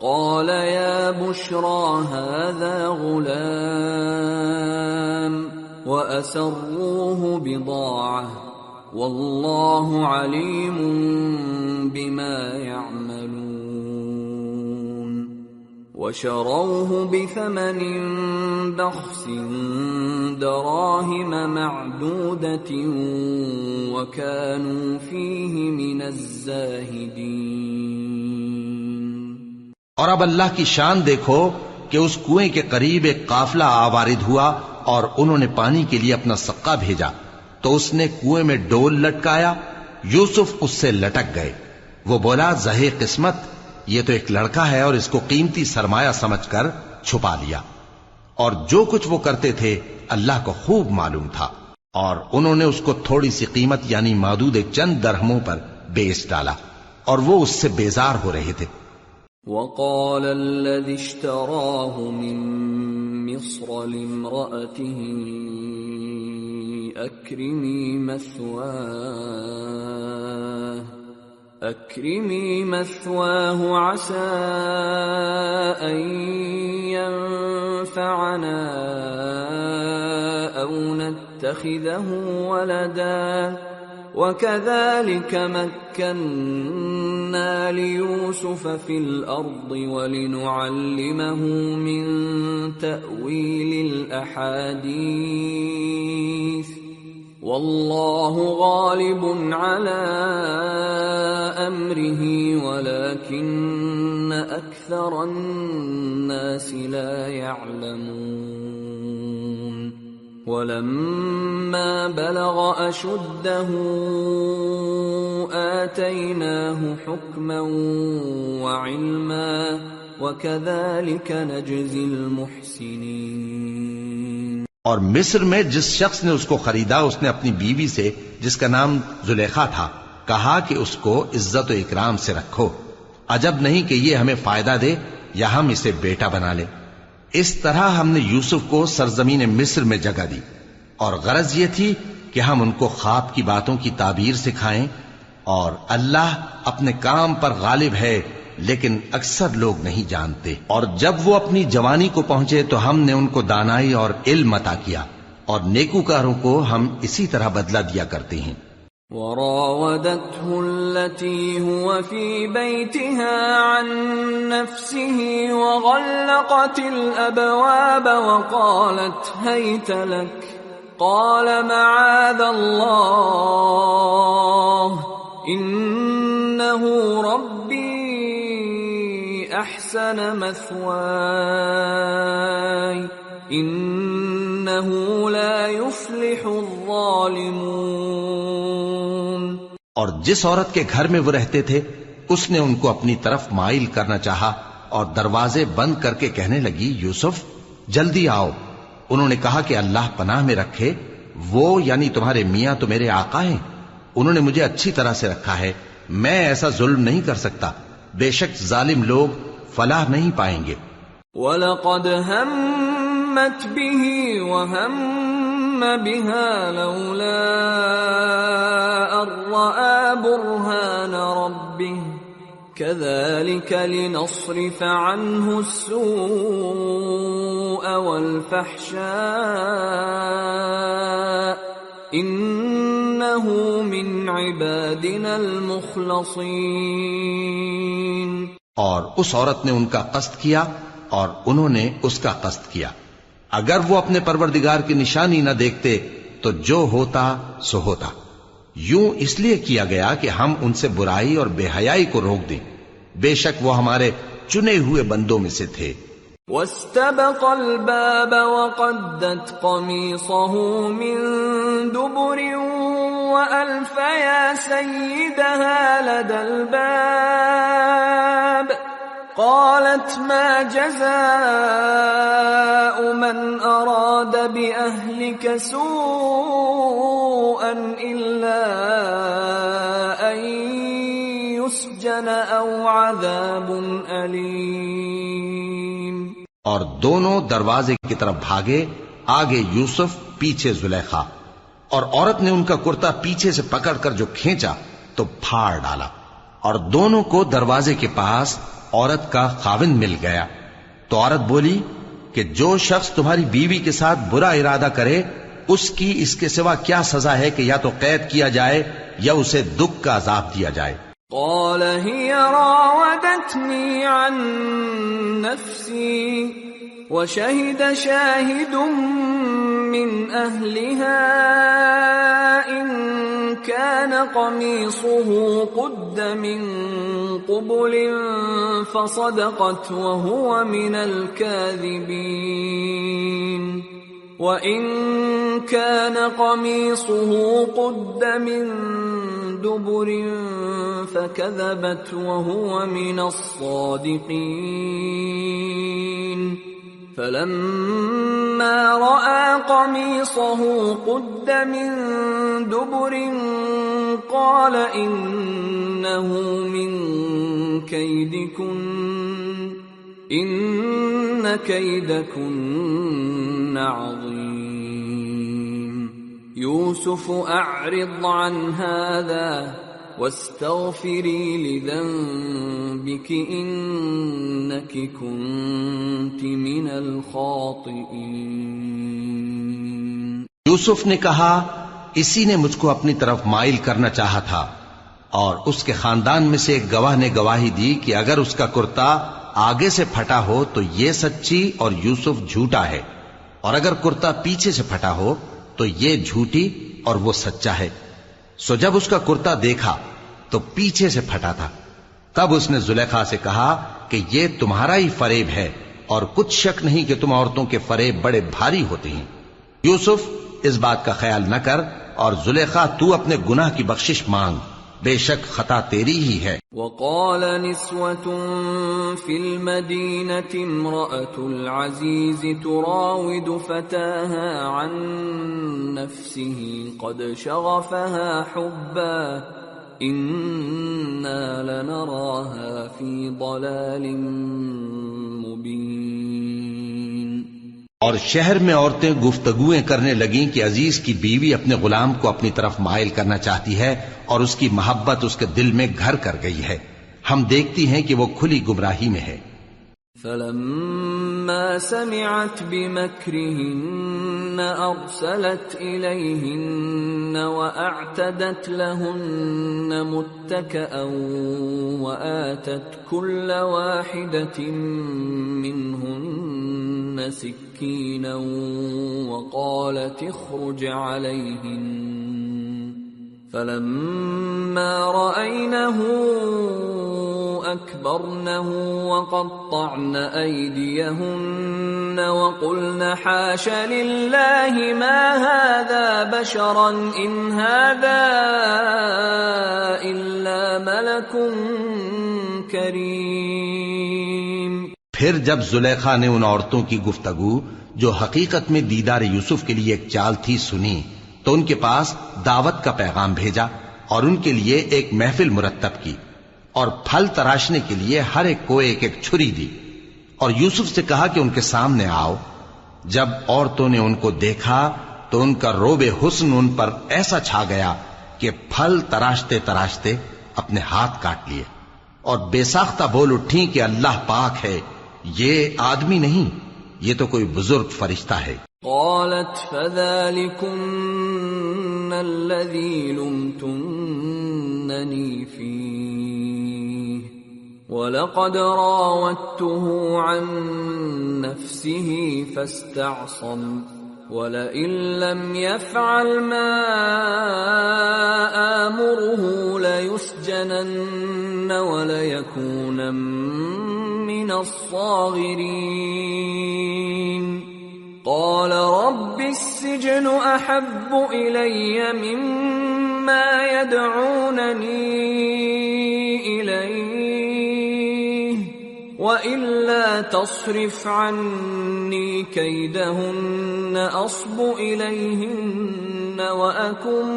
قَالَ يَا بُشْرَى هَذَا غُلَامٌ وَأَسَرُّوهُ بِضَاعَةً وَاللَّهُ عَلِيمٌ بِمَا يَعْمَلُونَ وَشَرَوْهُ بِثَمَنٍ بَخْسٍ دَرَاهِمَ مَعْدُودَةٍ وَكَانُوا فِيهِ مِنَ الزَّاهِدِينَ۔ اور اب اللہ کی شان دیکھو کہ اس کنویں کے قریب ایک قافلہ آوارد ہوا اور انہوں نے پانی کے لیے اپنا سقا بھیجا تو اس نے کنویں میں ڈول لٹکایا، یوسف اس سے لٹک گئے۔ وہ بولا زہے قسمت، یہ تو ایک لڑکا ہے، اور اس کو قیمتی سرمایہ سمجھ کر چھپا لیا، اور جو کچھ وہ کرتے تھے اللہ کو خوب معلوم تھا۔ اور انہوں نے اس کو تھوڑی سی قیمت یعنی معدود چند درہموں پر بیچ ڈالا اور وہ اس سے بیزار ہو رہے تھے. وقال الذي اشتراه من مصر لامرأته أكرمي مثواه عسى أن ينفعنا أو نتخذه ولدا وكذلك مكنا ليوسف في الأرض ولنعلمه من تأويل الأحاديث والله غالب على أمره ولكن أكثر الناس لا يعلمون. وَلَمَّا بَلَغَ أَشُدَّهُ آتَيْنَاهُ حُكْمًا وَعِلْمًا وَكَذَلِكَ نَجْزِي الْمُحْسِنِينَ. اور مصر میں جس شخص نے اس کو خریدا اس نے اپنی بیوی سے جس کا نام زلیخا تھا کہا کہ اس کو عزت و اکرام سے رکھو، عجب نہیں کہ یہ ہمیں فائدہ دے یا ہم اسے بیٹا بنا لیں. اس طرح ہم نے یوسف کو سرزمین مصر میں جگہ دی اور غرض یہ تھی کہ ہم ان کو خواب کی باتوں کی تعبیر سکھائیں، اور اللہ اپنے کام پر غالب ہے لیکن اکثر لوگ نہیں جانتے. اور جب وہ اپنی جوانی کو پہنچے تو ہم نے ان کو دانائی اور علم عطا کیا، اور نیکوکاروں کو ہم اسی طرح بدلہ دیا کرتے ہیں. وراودته التي هو في بيتها عن نفسه وغلقت الأبواب وقالت هيت لك قال معاذ الله إنه ربي أحسن مثواي إنه لا يفلح الظالمون. اور جس عورت کے گھر میں وہ رہتے تھے اس نے ان کو اپنی طرف مائل کرنا چاہا اور دروازے بند کر کے کہنے لگی یوسف جلدی آؤ. انہوں نے کہا کہ اللہ پناہ میں رکھے، وہ یعنی تمہارے میاں تو میرے آقا ہیں، انہوں نے مجھے اچھی طرح سے رکھا ہے، میں ایسا ظلم نہیں کر سکتا، بے شک ظالم لوگ فلاح نہیں پائیں گے. وَلَقَدْ هَمَّتْ بِهِ وَهَمَّ بِهَا لَوْلَا أَن رَّأَىٰ بُرْهَانَ رَبِّهِ كَذَٰلِكَ لِنَصْرِفَ عَنْهُ السُّوءَ وَالْفَحْشَاءَ إِنَّهُ مِنْ عِبَادِنَا الْمُخْلَصِينَ. اور اس عورت نے ان کا قصد کیا اور انہوں نے اس کا قصد کیا. اگر وہ اپنے پروردگار کی نشانی نہ دیکھتے تو جو ہوتا سو ہوتا. یوں اس لیے کیا گیا کہ ہم ان سے برائی اور بے حیائی کو روک دیں، بے شک وہ ہمارے چنے ہوئے بندوں میں سے تھے. وَاسْتَبَقَ الْبَابَ وَقَدَّتْ قَمِيصَهُ مِن دُبُرٍ وَأَلْفَ يَا سَيِّدَهَا لَدَى الْبَابِ قالت ما جزاء من أراد بأهلك سوءا إلا أن يسجن أو عذاب أليم. اور دونوں دروازے کی طرف بھاگے، آگے یوسف پیچھے زلیخا، اور عورت نے ان کا کرتا پیچھے سے پکڑ کر جو کھینچا تو پھاڑ ڈالا، اور دونوں کو دروازے کے پاس عورت کا خاوند مل گیا. تو عورت بولی کہ جو شخص تمہاری بیوی کے ساتھ برا ارادہ کرے اس کی اس کے سوا کیا سزا ہے کہ یا تو قید کیا جائے یا اسے دکھ کا عذاب دیا جائے. قال هي راودتني عن نفسي وشهد شاهد من أهلها إن كان قميصه قد من قبل فصدقت وهو من الكاذبين وإن كان قميصه قد من دبر فكذبت وهو من الصادقين فلما رأى قميصه قد من دبر قال إنه من كيدكن إن كيدكن عظيم يوسف أعرض عن هذا واستغفری لذنبک انک کنت من الخاطئین۔ یوسف نے کہا اسی نے مجھ کو اپنی طرف مائل کرنا چاہا تھا، اور اس کے خاندان میں سے ایک گواہ نے گواہی دی کہ اگر اس کا کرتا آگے سے پھٹا ہو تو یہ سچی اور یوسف جھوٹا ہے، اور اگر کرتا پیچھے سے پھٹا ہو تو یہ جھوٹی اور وہ سچا ہے۔ سو جب اس کا کرتا دیکھا تو پیچھے سے پھٹا تھا، تب اس نے زلیخا سے کہا کہ یہ تمہارا ہی فریب ہے، اور کچھ شک نہیں کہ تم عورتوں کے فریب بڑے بھاری ہوتے ہیں۔ یوسف اس بات کا خیال نہ کر، اور زلیخا تو اپنے گناہ کی بخشش مانگ، بے شک خطا تیری ہی ہے۔ وقال نسوة في المدينة امرأة العزيز تراود فتاها عن نفسه قد شغفها حبا إنا لنراها في ضلال مبين۔ اور شہر میں عورتیں گفتگویں کرنے لگیں کہ عزیز کی بیوی اپنے غلام کو اپنی طرف مائل کرنا چاہتی ہے، اور اس کی محبت اس کے دل میں گھر کر گئی ہے، ہم دیکھتی ہیں کہ وہ کھلی گمراہی میں ہے۔ فلما سمعت بمكرهن أرسلت إليهن وأعتدت لهن متكئا وآتت كل واحدة منهن سكينا وقالت اخرج عليهن فلما رأينه أكبرنه وقطعن أيديهن وقلن حاش لله ما هذا بشرا إن هذا إلا ملك كريم۔ پھر جب زلیخا نے ان عورتوں کی گفتگو جو حقیقت میں دیدار یوسف کے لیے ایک چال تھی سنی، تو ان کے پاس دعوت کا پیغام بھیجا اور ان کے لیے ایک محفل مرتب کی، اور پھل تراشنے کے لیے ہر ایک کو ایک ایک چھری دی، اور یوسف سے کہا کہ ان کے سامنے آؤ۔ جب عورتوں نے ان کو دیکھا تو ان کا روب حسن ان پر ایسا چھا گیا کہ پھل تراشتے تراشتے اپنے ہاتھ کاٹ لیے، اور بے ساختہ بول اٹھیں کہ اللہ پاک ہے، یہ آدمی نہیں، یہ تو کوئی بزرگ فرشتہ ہے۔ قالت فذلكن الذي لمتنني فيه ولقد راودته عن نفسه فاستعصم ولئن لم يفعل ما آمره ليسجنن وليكونن من الصاغرين۔ قال رب السجن أحب إلي مما يدعونني إليه وإلا تصرف عني كيدهن أصب إليهن وأكن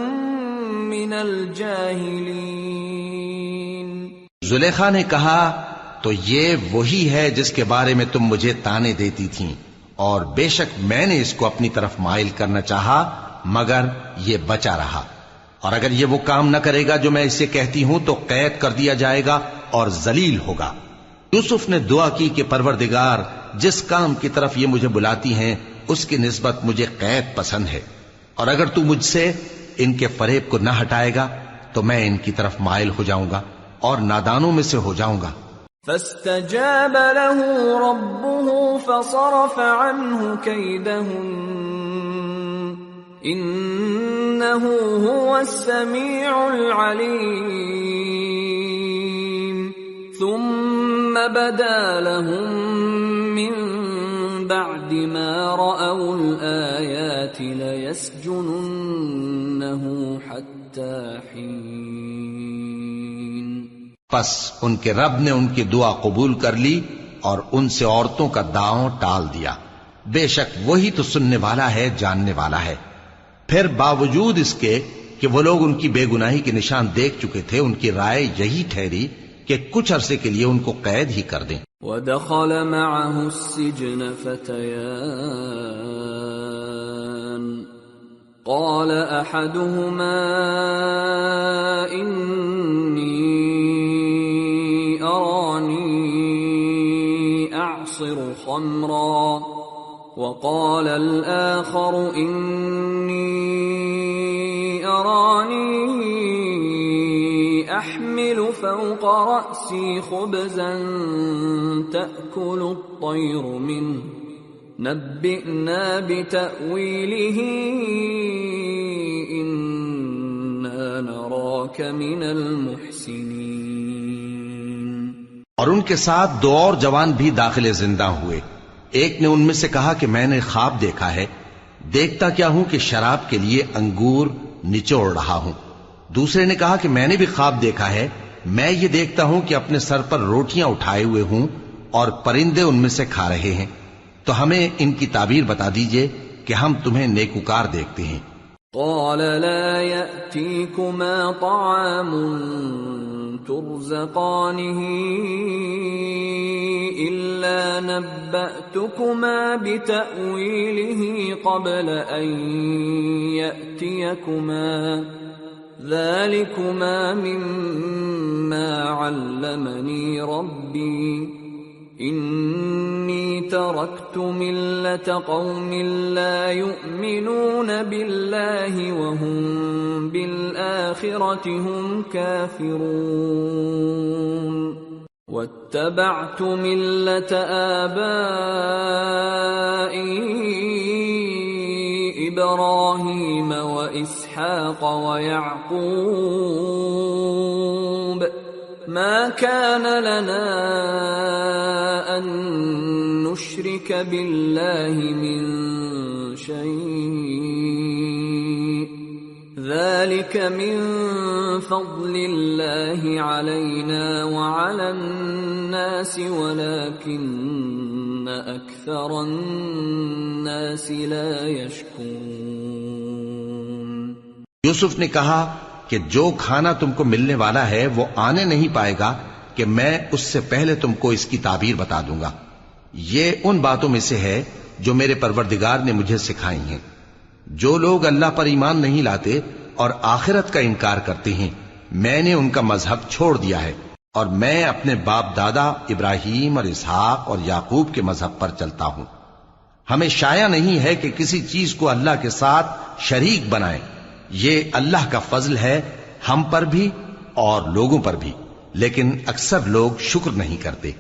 من الجاهلين۔ زلیخا نے کہا تو یہ وہی ہے جس کے بارے میں تم مجھے طعنے دیتی تھیں، اور بے شک میں نے اس کو اپنی طرف مائل کرنا چاہا مگر یہ بچا رہا، اور اگر یہ وہ کام نہ کرے گا جو میں اسے کہتی ہوں تو قید کر دیا جائے گا اور ذلیل ہوگا۔ یوسف نے دعا کی کہ پروردگار جس کام کی طرف یہ مجھے بلاتی ہیں اس کی نسبت مجھے قید پسند ہے، اور اگر تو مجھ سے ان کے فریب کو نہ ہٹائے گا تو میں ان کی طرف مائل ہو جاؤں گا اور نادانوں میں سے ہو جاؤں گا۔ فاستجاب له ربه فصرف عنه كيدهن إنه هو السميع العليم ثم بدا لهم من بعد ما رأوا الآيات ليسجننه حتى حين۔ پس ان کے رب نے ان کی دعا قبول کر لی اور ان سے عورتوں کا داؤں ٹال دیا۔ بے شک وہی تو سننے والا ہے، جاننے والا ہے۔ پھر باوجود اس کے کہ وہ لوگ ان کی بے گناہی کے نشان دیکھ چکے تھے، ان کی رائے یہی ٹھہری کہ کچھ عرصے کے لیے ان کو قید ہی کر دیں۔ وَدَخَلَ مَعَهُ السِّجْنَ فَتَيَانِ قَالَ أَحَدُهُمَا إِنِّي أَرَانِي أَعْصِرُ خَمْرًا وَقَالَ الْآخَرُ إِنِّي أَرَانِي أَحْمِلُ فَوْقَ رَأْسِي خُبْزًا تَأْكُلُ الطَّيْرُ مِنْهُ نَبِّئْنَا بِتَأْوِيلِهِ إِنَّا نَرَاكَ مِنَ الْمُحْسِنِينَ۔ اور ان کے ساتھ دو اور جوان بھی داخل زندہ ہوئے۔ ایک نے ان میں سے کہا کہ میں نے خواب دیکھا ہے، دیکھتا کیا ہوں کہ شراب کے لیے انگور نچوڑ رہا ہوں۔ دوسرے نے کہا کہ میں نے بھی خواب دیکھا ہے، میں یہ دیکھتا ہوں کہ اپنے سر پر روٹیاں اٹھائے ہوئے ہوں اور پرندے ان میں سے کھا رہے ہیں، تو ہمیں ان کی تعبیر بتا دیجئے کہ ہم تمہیں نیکوکار دیکھتے ہیں۔ قال لا يأتيكما طعام ترزقانه إلا نبأتكما بتأويله قبل أن يأتيكما ذلكما مما علمني ربي إني تركت ملة قوم لا يؤمنون بالله وهم بالآخرة هم كافرون واتبعت ملة آبائي إبراهيم وإسحاق ويعقوب ما كان لنا أن نشرك بالله من شيء ذلك من فضل الله علينا وعلى الناس ولكن أكثر الناس لا يشكرون۔ یوسف نے کہا کہ جو کھانا تم کو ملنے والا ہے وہ آنے نہیں پائے گا کہ میں اس سے پہلے تم کو اس کی تعبیر بتا دوں گا۔ یہ ان باتوں میں سے ہے جو میرے پروردگار نے مجھے سکھائی ہیں۔ جو لوگ اللہ پر ایمان نہیں لاتے اور آخرت کا انکار کرتے ہیں، میں نے ان کا مذہب چھوڑ دیا ہے اور میں اپنے باپ دادا ابراہیم اور اسحاق اور یعقوب کے مذہب پر چلتا ہوں۔ ہمیں شایع نہیں ہے کہ کسی چیز کو اللہ کے ساتھ شریک بنائیں، یہ اللہ کا فضل ہے ہم پر بھی اور لوگوں پر بھی، لیکن اکثر لوگ شکر نہیں کرتے۔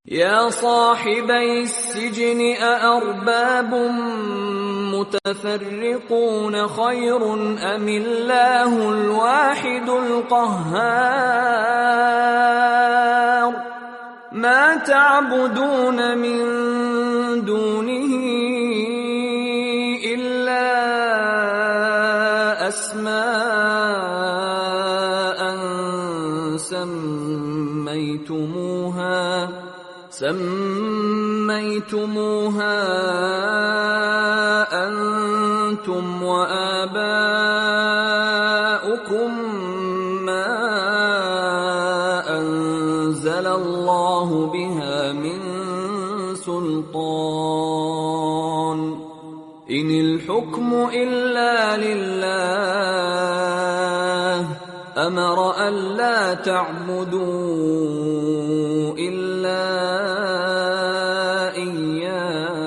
یا صاحبی السجن أأرباب متفرقون خیر ام اللہ الواحد القہار ما تعبدون من دونه إلا أسماء سميتموها أنتم وآباؤكم ما أنزل الله بها من سلطان إن الحكم إلا لله أمر ألا تعبدوا إلا إياه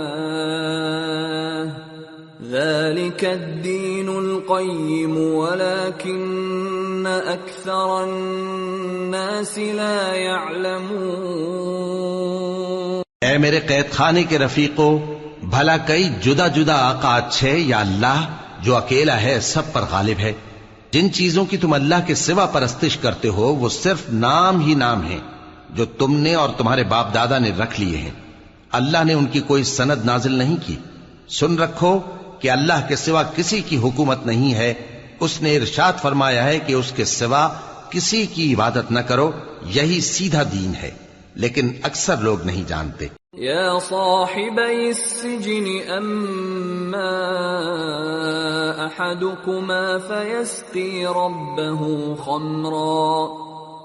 ذلك الدين القيم ولكن أكثر الناس لا يعلمون۔ اے میرے قید خانے کے رفیقو، بھلا کئی جدا جدا آقا اچھے یا اللہ جو اکیلا ہے سب پر غالب ہے؟ جن چیزوں کی تم اللہ کے سوا پرستش کرتے ہو وہ صرف نام ہی نام ہیں جو تم نے اور تمہارے باپ دادا نے رکھ لیے ہیں۔ اللہ نے ان کی کوئی سند نازل نہیں کی۔ سن رکھو کہ اللہ کے سوا کسی کی حکومت نہیں ہے۔ اس نے ارشاد فرمایا ہے کہ اس کے سوا کسی کی عبادت نہ کرو، یہی سیدھا دین ہے، لیکن اکثر لوگ نہیں جانتے۔ يا صاحبي السجن أما أحدكما فيسقي ربه خمرا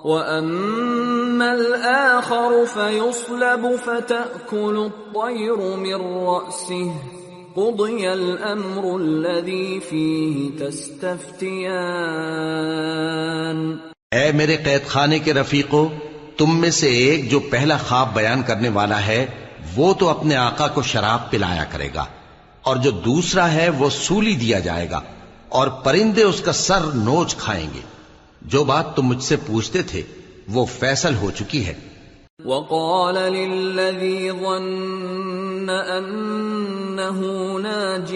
وأما الآخر فيصلب فتأكل الطير من رأسه قضي الأمر الذي فيه تستفتيان۔ اے میرے قید خانے کے رفیقو، تم میں سے ایک جو پہلا خواب بیان کرنے والا ہے وہ تو اپنے آقا کو شراب پلایا کرے گا، اور جو دوسرا ہے وہ سولی دیا جائے گا، اور پرندے اس کا سر نوچ کھائیں گے۔ جو بات تم مجھ سے پوچھتے تھے وہ فیصل ہو چکی ہے۔ وقال للذي ظن أنه ناج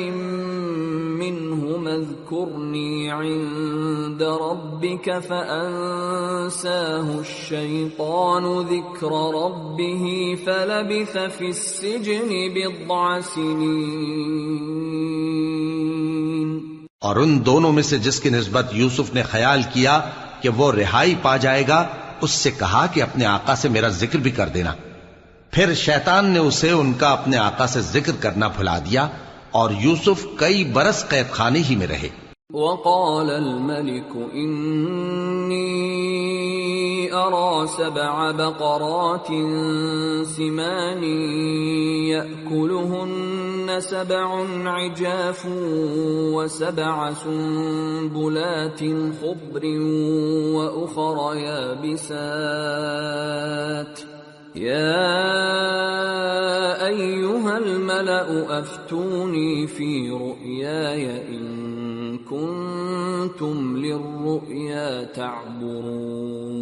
منهم اذكرني عند ربك فأنساه الشيطان ذكر ربه فلبث في السجن بضع سنين۔ اور ان دونوں میں سے جس کی نسبت یوسف نے خیال کیا کہ وہ رہائی پا جائے گا، اس سے کہا کہ اپنے آقا سے میرا ذکر بھی کر دینا۔ پھر شیطان نے اسے ان کا اپنے آقا سے ذکر کرنا بھلا دیا، اور یوسف کئی برس قید خانے ہی میں رہے۔ وقال الملك إني أرى 7 بقرات سمان يأكلهن 7 عجاف و7 سنبلات خضر وأخر يابسات يا أيها الملأ أفتوني في رؤياي إن كنتم للرؤيا تعبرون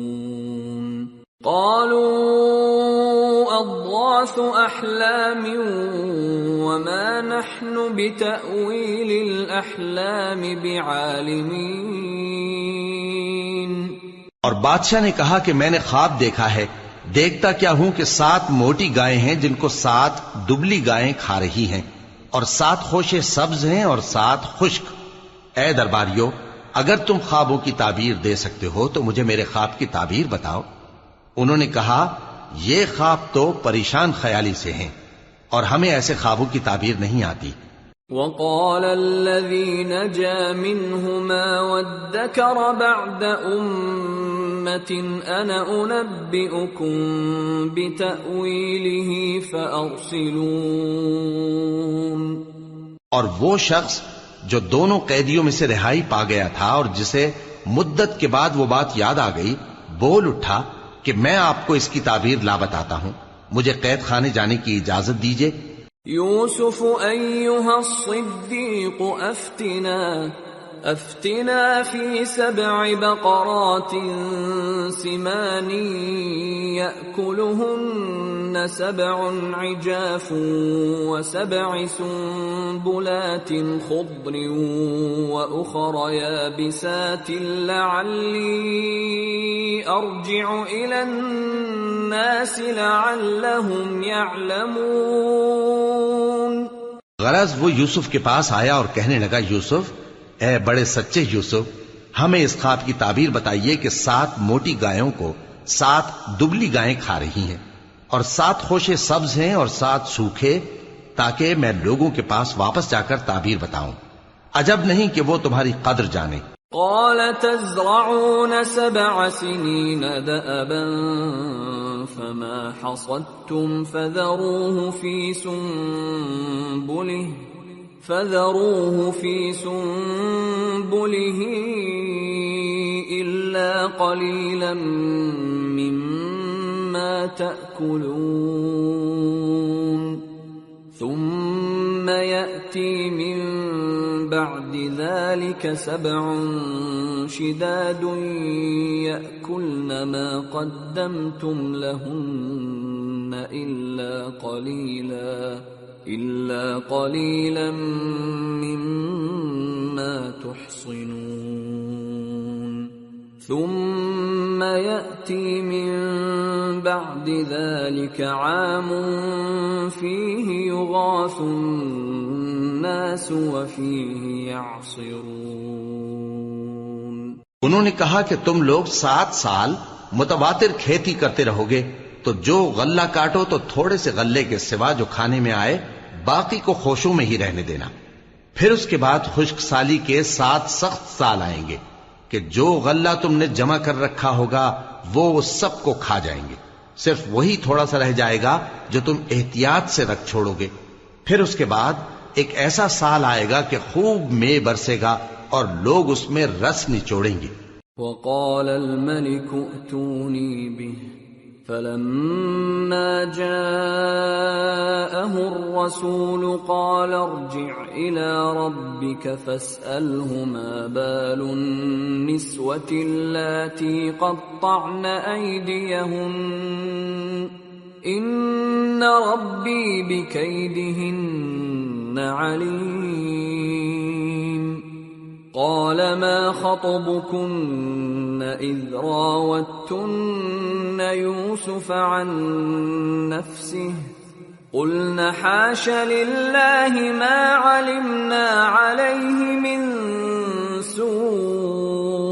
قالوا أضغاث أحلام وما نحن بتأويل الأحلام بعالمين۔ اور بادشاہ نے کہا کہ میں نے خواب دیکھا ہے، دیکھتا کیا ہوں کہ 7 موٹی گائیں ہیں جن کو 7 دبلی گائیں کھا رہی ہیں، اور 7 خوشے سبز ہیں اور 7 خشک۔ اے درباریو، اگر تم خوابوں کی تعبیر دے سکتے ہو تو مجھے میرے خواب کی تعبیر بتاؤ۔ انہوں نے کہا یہ خواب تو پریشان خیالی سے ہیں، اور ہمیں ایسے خوابوں کی تعبیر نہیں آتی۔ وقال الذي نجا منهما وادكر بعد أمة أنا أنبئكم بتأويله فأرسلون۔ اور وہ شخص جو دونوں قیدیوں میں سے رہائی پا گیا تھا اور جسے مدت کے بعد وہ بات یاد آ گئی، بول اٹھا کہ میں آپ کو اس کی تعبیر لا بتاتا ہوں، مجھے قید خانے جانے کی اجازت دیجئے۔ يوسف أيها الصديق أفتنا في 7 بقرات سمان يأكلهن 7 عجاف و7 سنبلات خضر وأخر يابسات لعلي أرجع إلى الناس لعلهم يعلمون۔ غرض وہ یوسف کے پاس آیا اور کہنے لگا، یوسف، اے بڑے سچے یوسف، ہمیں اس خواب کی تعبیر بتائیے کہ 7 موٹی گایوں کو 7 دبلی گائیں کھا رہی ہیں، اور 7 خوشے سبز ہیں اور 7 سوکھے، تاکہ میں لوگوں کے پاس واپس جا کر تعبیر بتاؤں۔ عجب نہیں کہ وہ تمہاری قدر جانے۔ قال تزرعون 7 سنين دأبا فما حصدتم فذروه في سنبله إلا قليلا مما تأكلون ثم يأتي من بعد ذلك 7 شداد يأكلن ما قدمتم لهن إلا قليلا مما تحصنون ثم يأتي من بعد ذلك عام فيه يغاث الناس وفيه يعصرون۔ انہوں نے کہا کہ تم لوگ 7 سال متواتر کھیتی کرتے رہو گے، تو جو غلہ کاٹو تو تھوڑے سے غلے کے سوا جو کھانے میں آئے باقی کو خوشوں میں ہی رہنے دینا. پھر اس کے بعد خشک سالی کے 7 سخت سال آئیں گے کہ جو غلہ تم نے جمع کر رکھا ہوگا وہ سب کو کھا جائیں گے، صرف وہی تھوڑا سا رہ جائے گا جو تم احتیاط سے رکھ چھوڑو گے. پھر اس کے بعد ایک ایسا سال آئے گا کہ خوب مے برسے گا اور لوگ اس میں رس نچوڑیں گے. وقال الملك ائتوني به فلما جاءه الرسول قال ارجع إلى ربك فاسأله ما بال النسوة اللاتي قطعن أيديهن إن ربي بكيدهن عليم. قال ما خطبكن إذ راوتن يوسف عن نفسه قلن حاش لله ما علمنا عليه من سوء.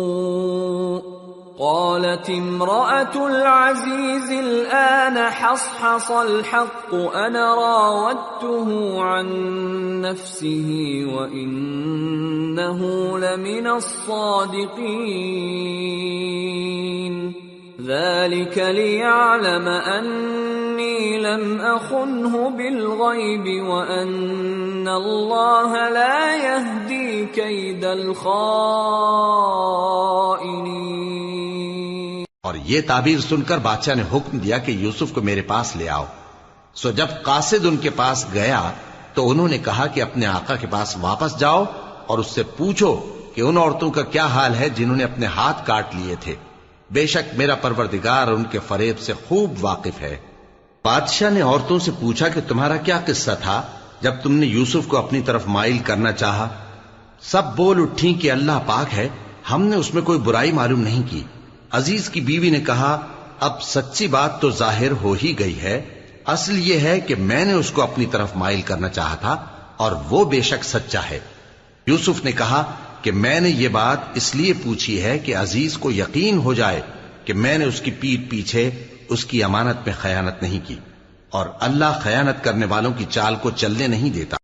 قالت امرأة العزيز الآن حصحص الحق أنا راودته عن نفسه وإنه لمن الصادقين. ذلك ليعلم أني لم أخنه بالغيب وأن الله لا يهدي كيد الخائنين. اور یہ تعبیر سن کر بادشاہ نے حکم دیا کہ یوسف کو میرے پاس لے آؤ. سو جب قاصد ان کے پاس گیا تو انہوں نے کہا کہ اپنے آقا کے پاس واپس جاؤ اور اس سے پوچھو کہ ان عورتوں کا کیا حال ہے جنہوں نے اپنے ہاتھ کاٹ لیے تھے. بے شک میرا پروردگار ان کے فریب سے خوب واقف ہے. بادشاہ نے عورتوں سے پوچھا کہ تمہارا کیا قصہ تھا جب تم نے یوسف کو اپنی طرف مائل کرنا چاہا؟ سب بول اٹھیں کہ اللہ پاک ہے، ہم نے اس میں کوئی برائی معلوم نہیں کی. عزیز کی بیوی نے کہا اب سچی بات تو ظاہر ہو ہی گئی ہے. اصل یہ ہے کہ میں نے اس کو اپنی طرف مائل کرنا چاہا تھا اور وہ بے شک سچا ہے. یوسف نے کہا کہ میں نے یہ بات اس لیے پوچھی ہے کہ عزیز کو یقین ہو جائے کہ میں نے اس کی پیٹھ پیچھے اس کی امانت میں خیانت نہیں کی، اور اللہ خیانت کرنے والوں کی چال کو چلنے نہیں دیتا.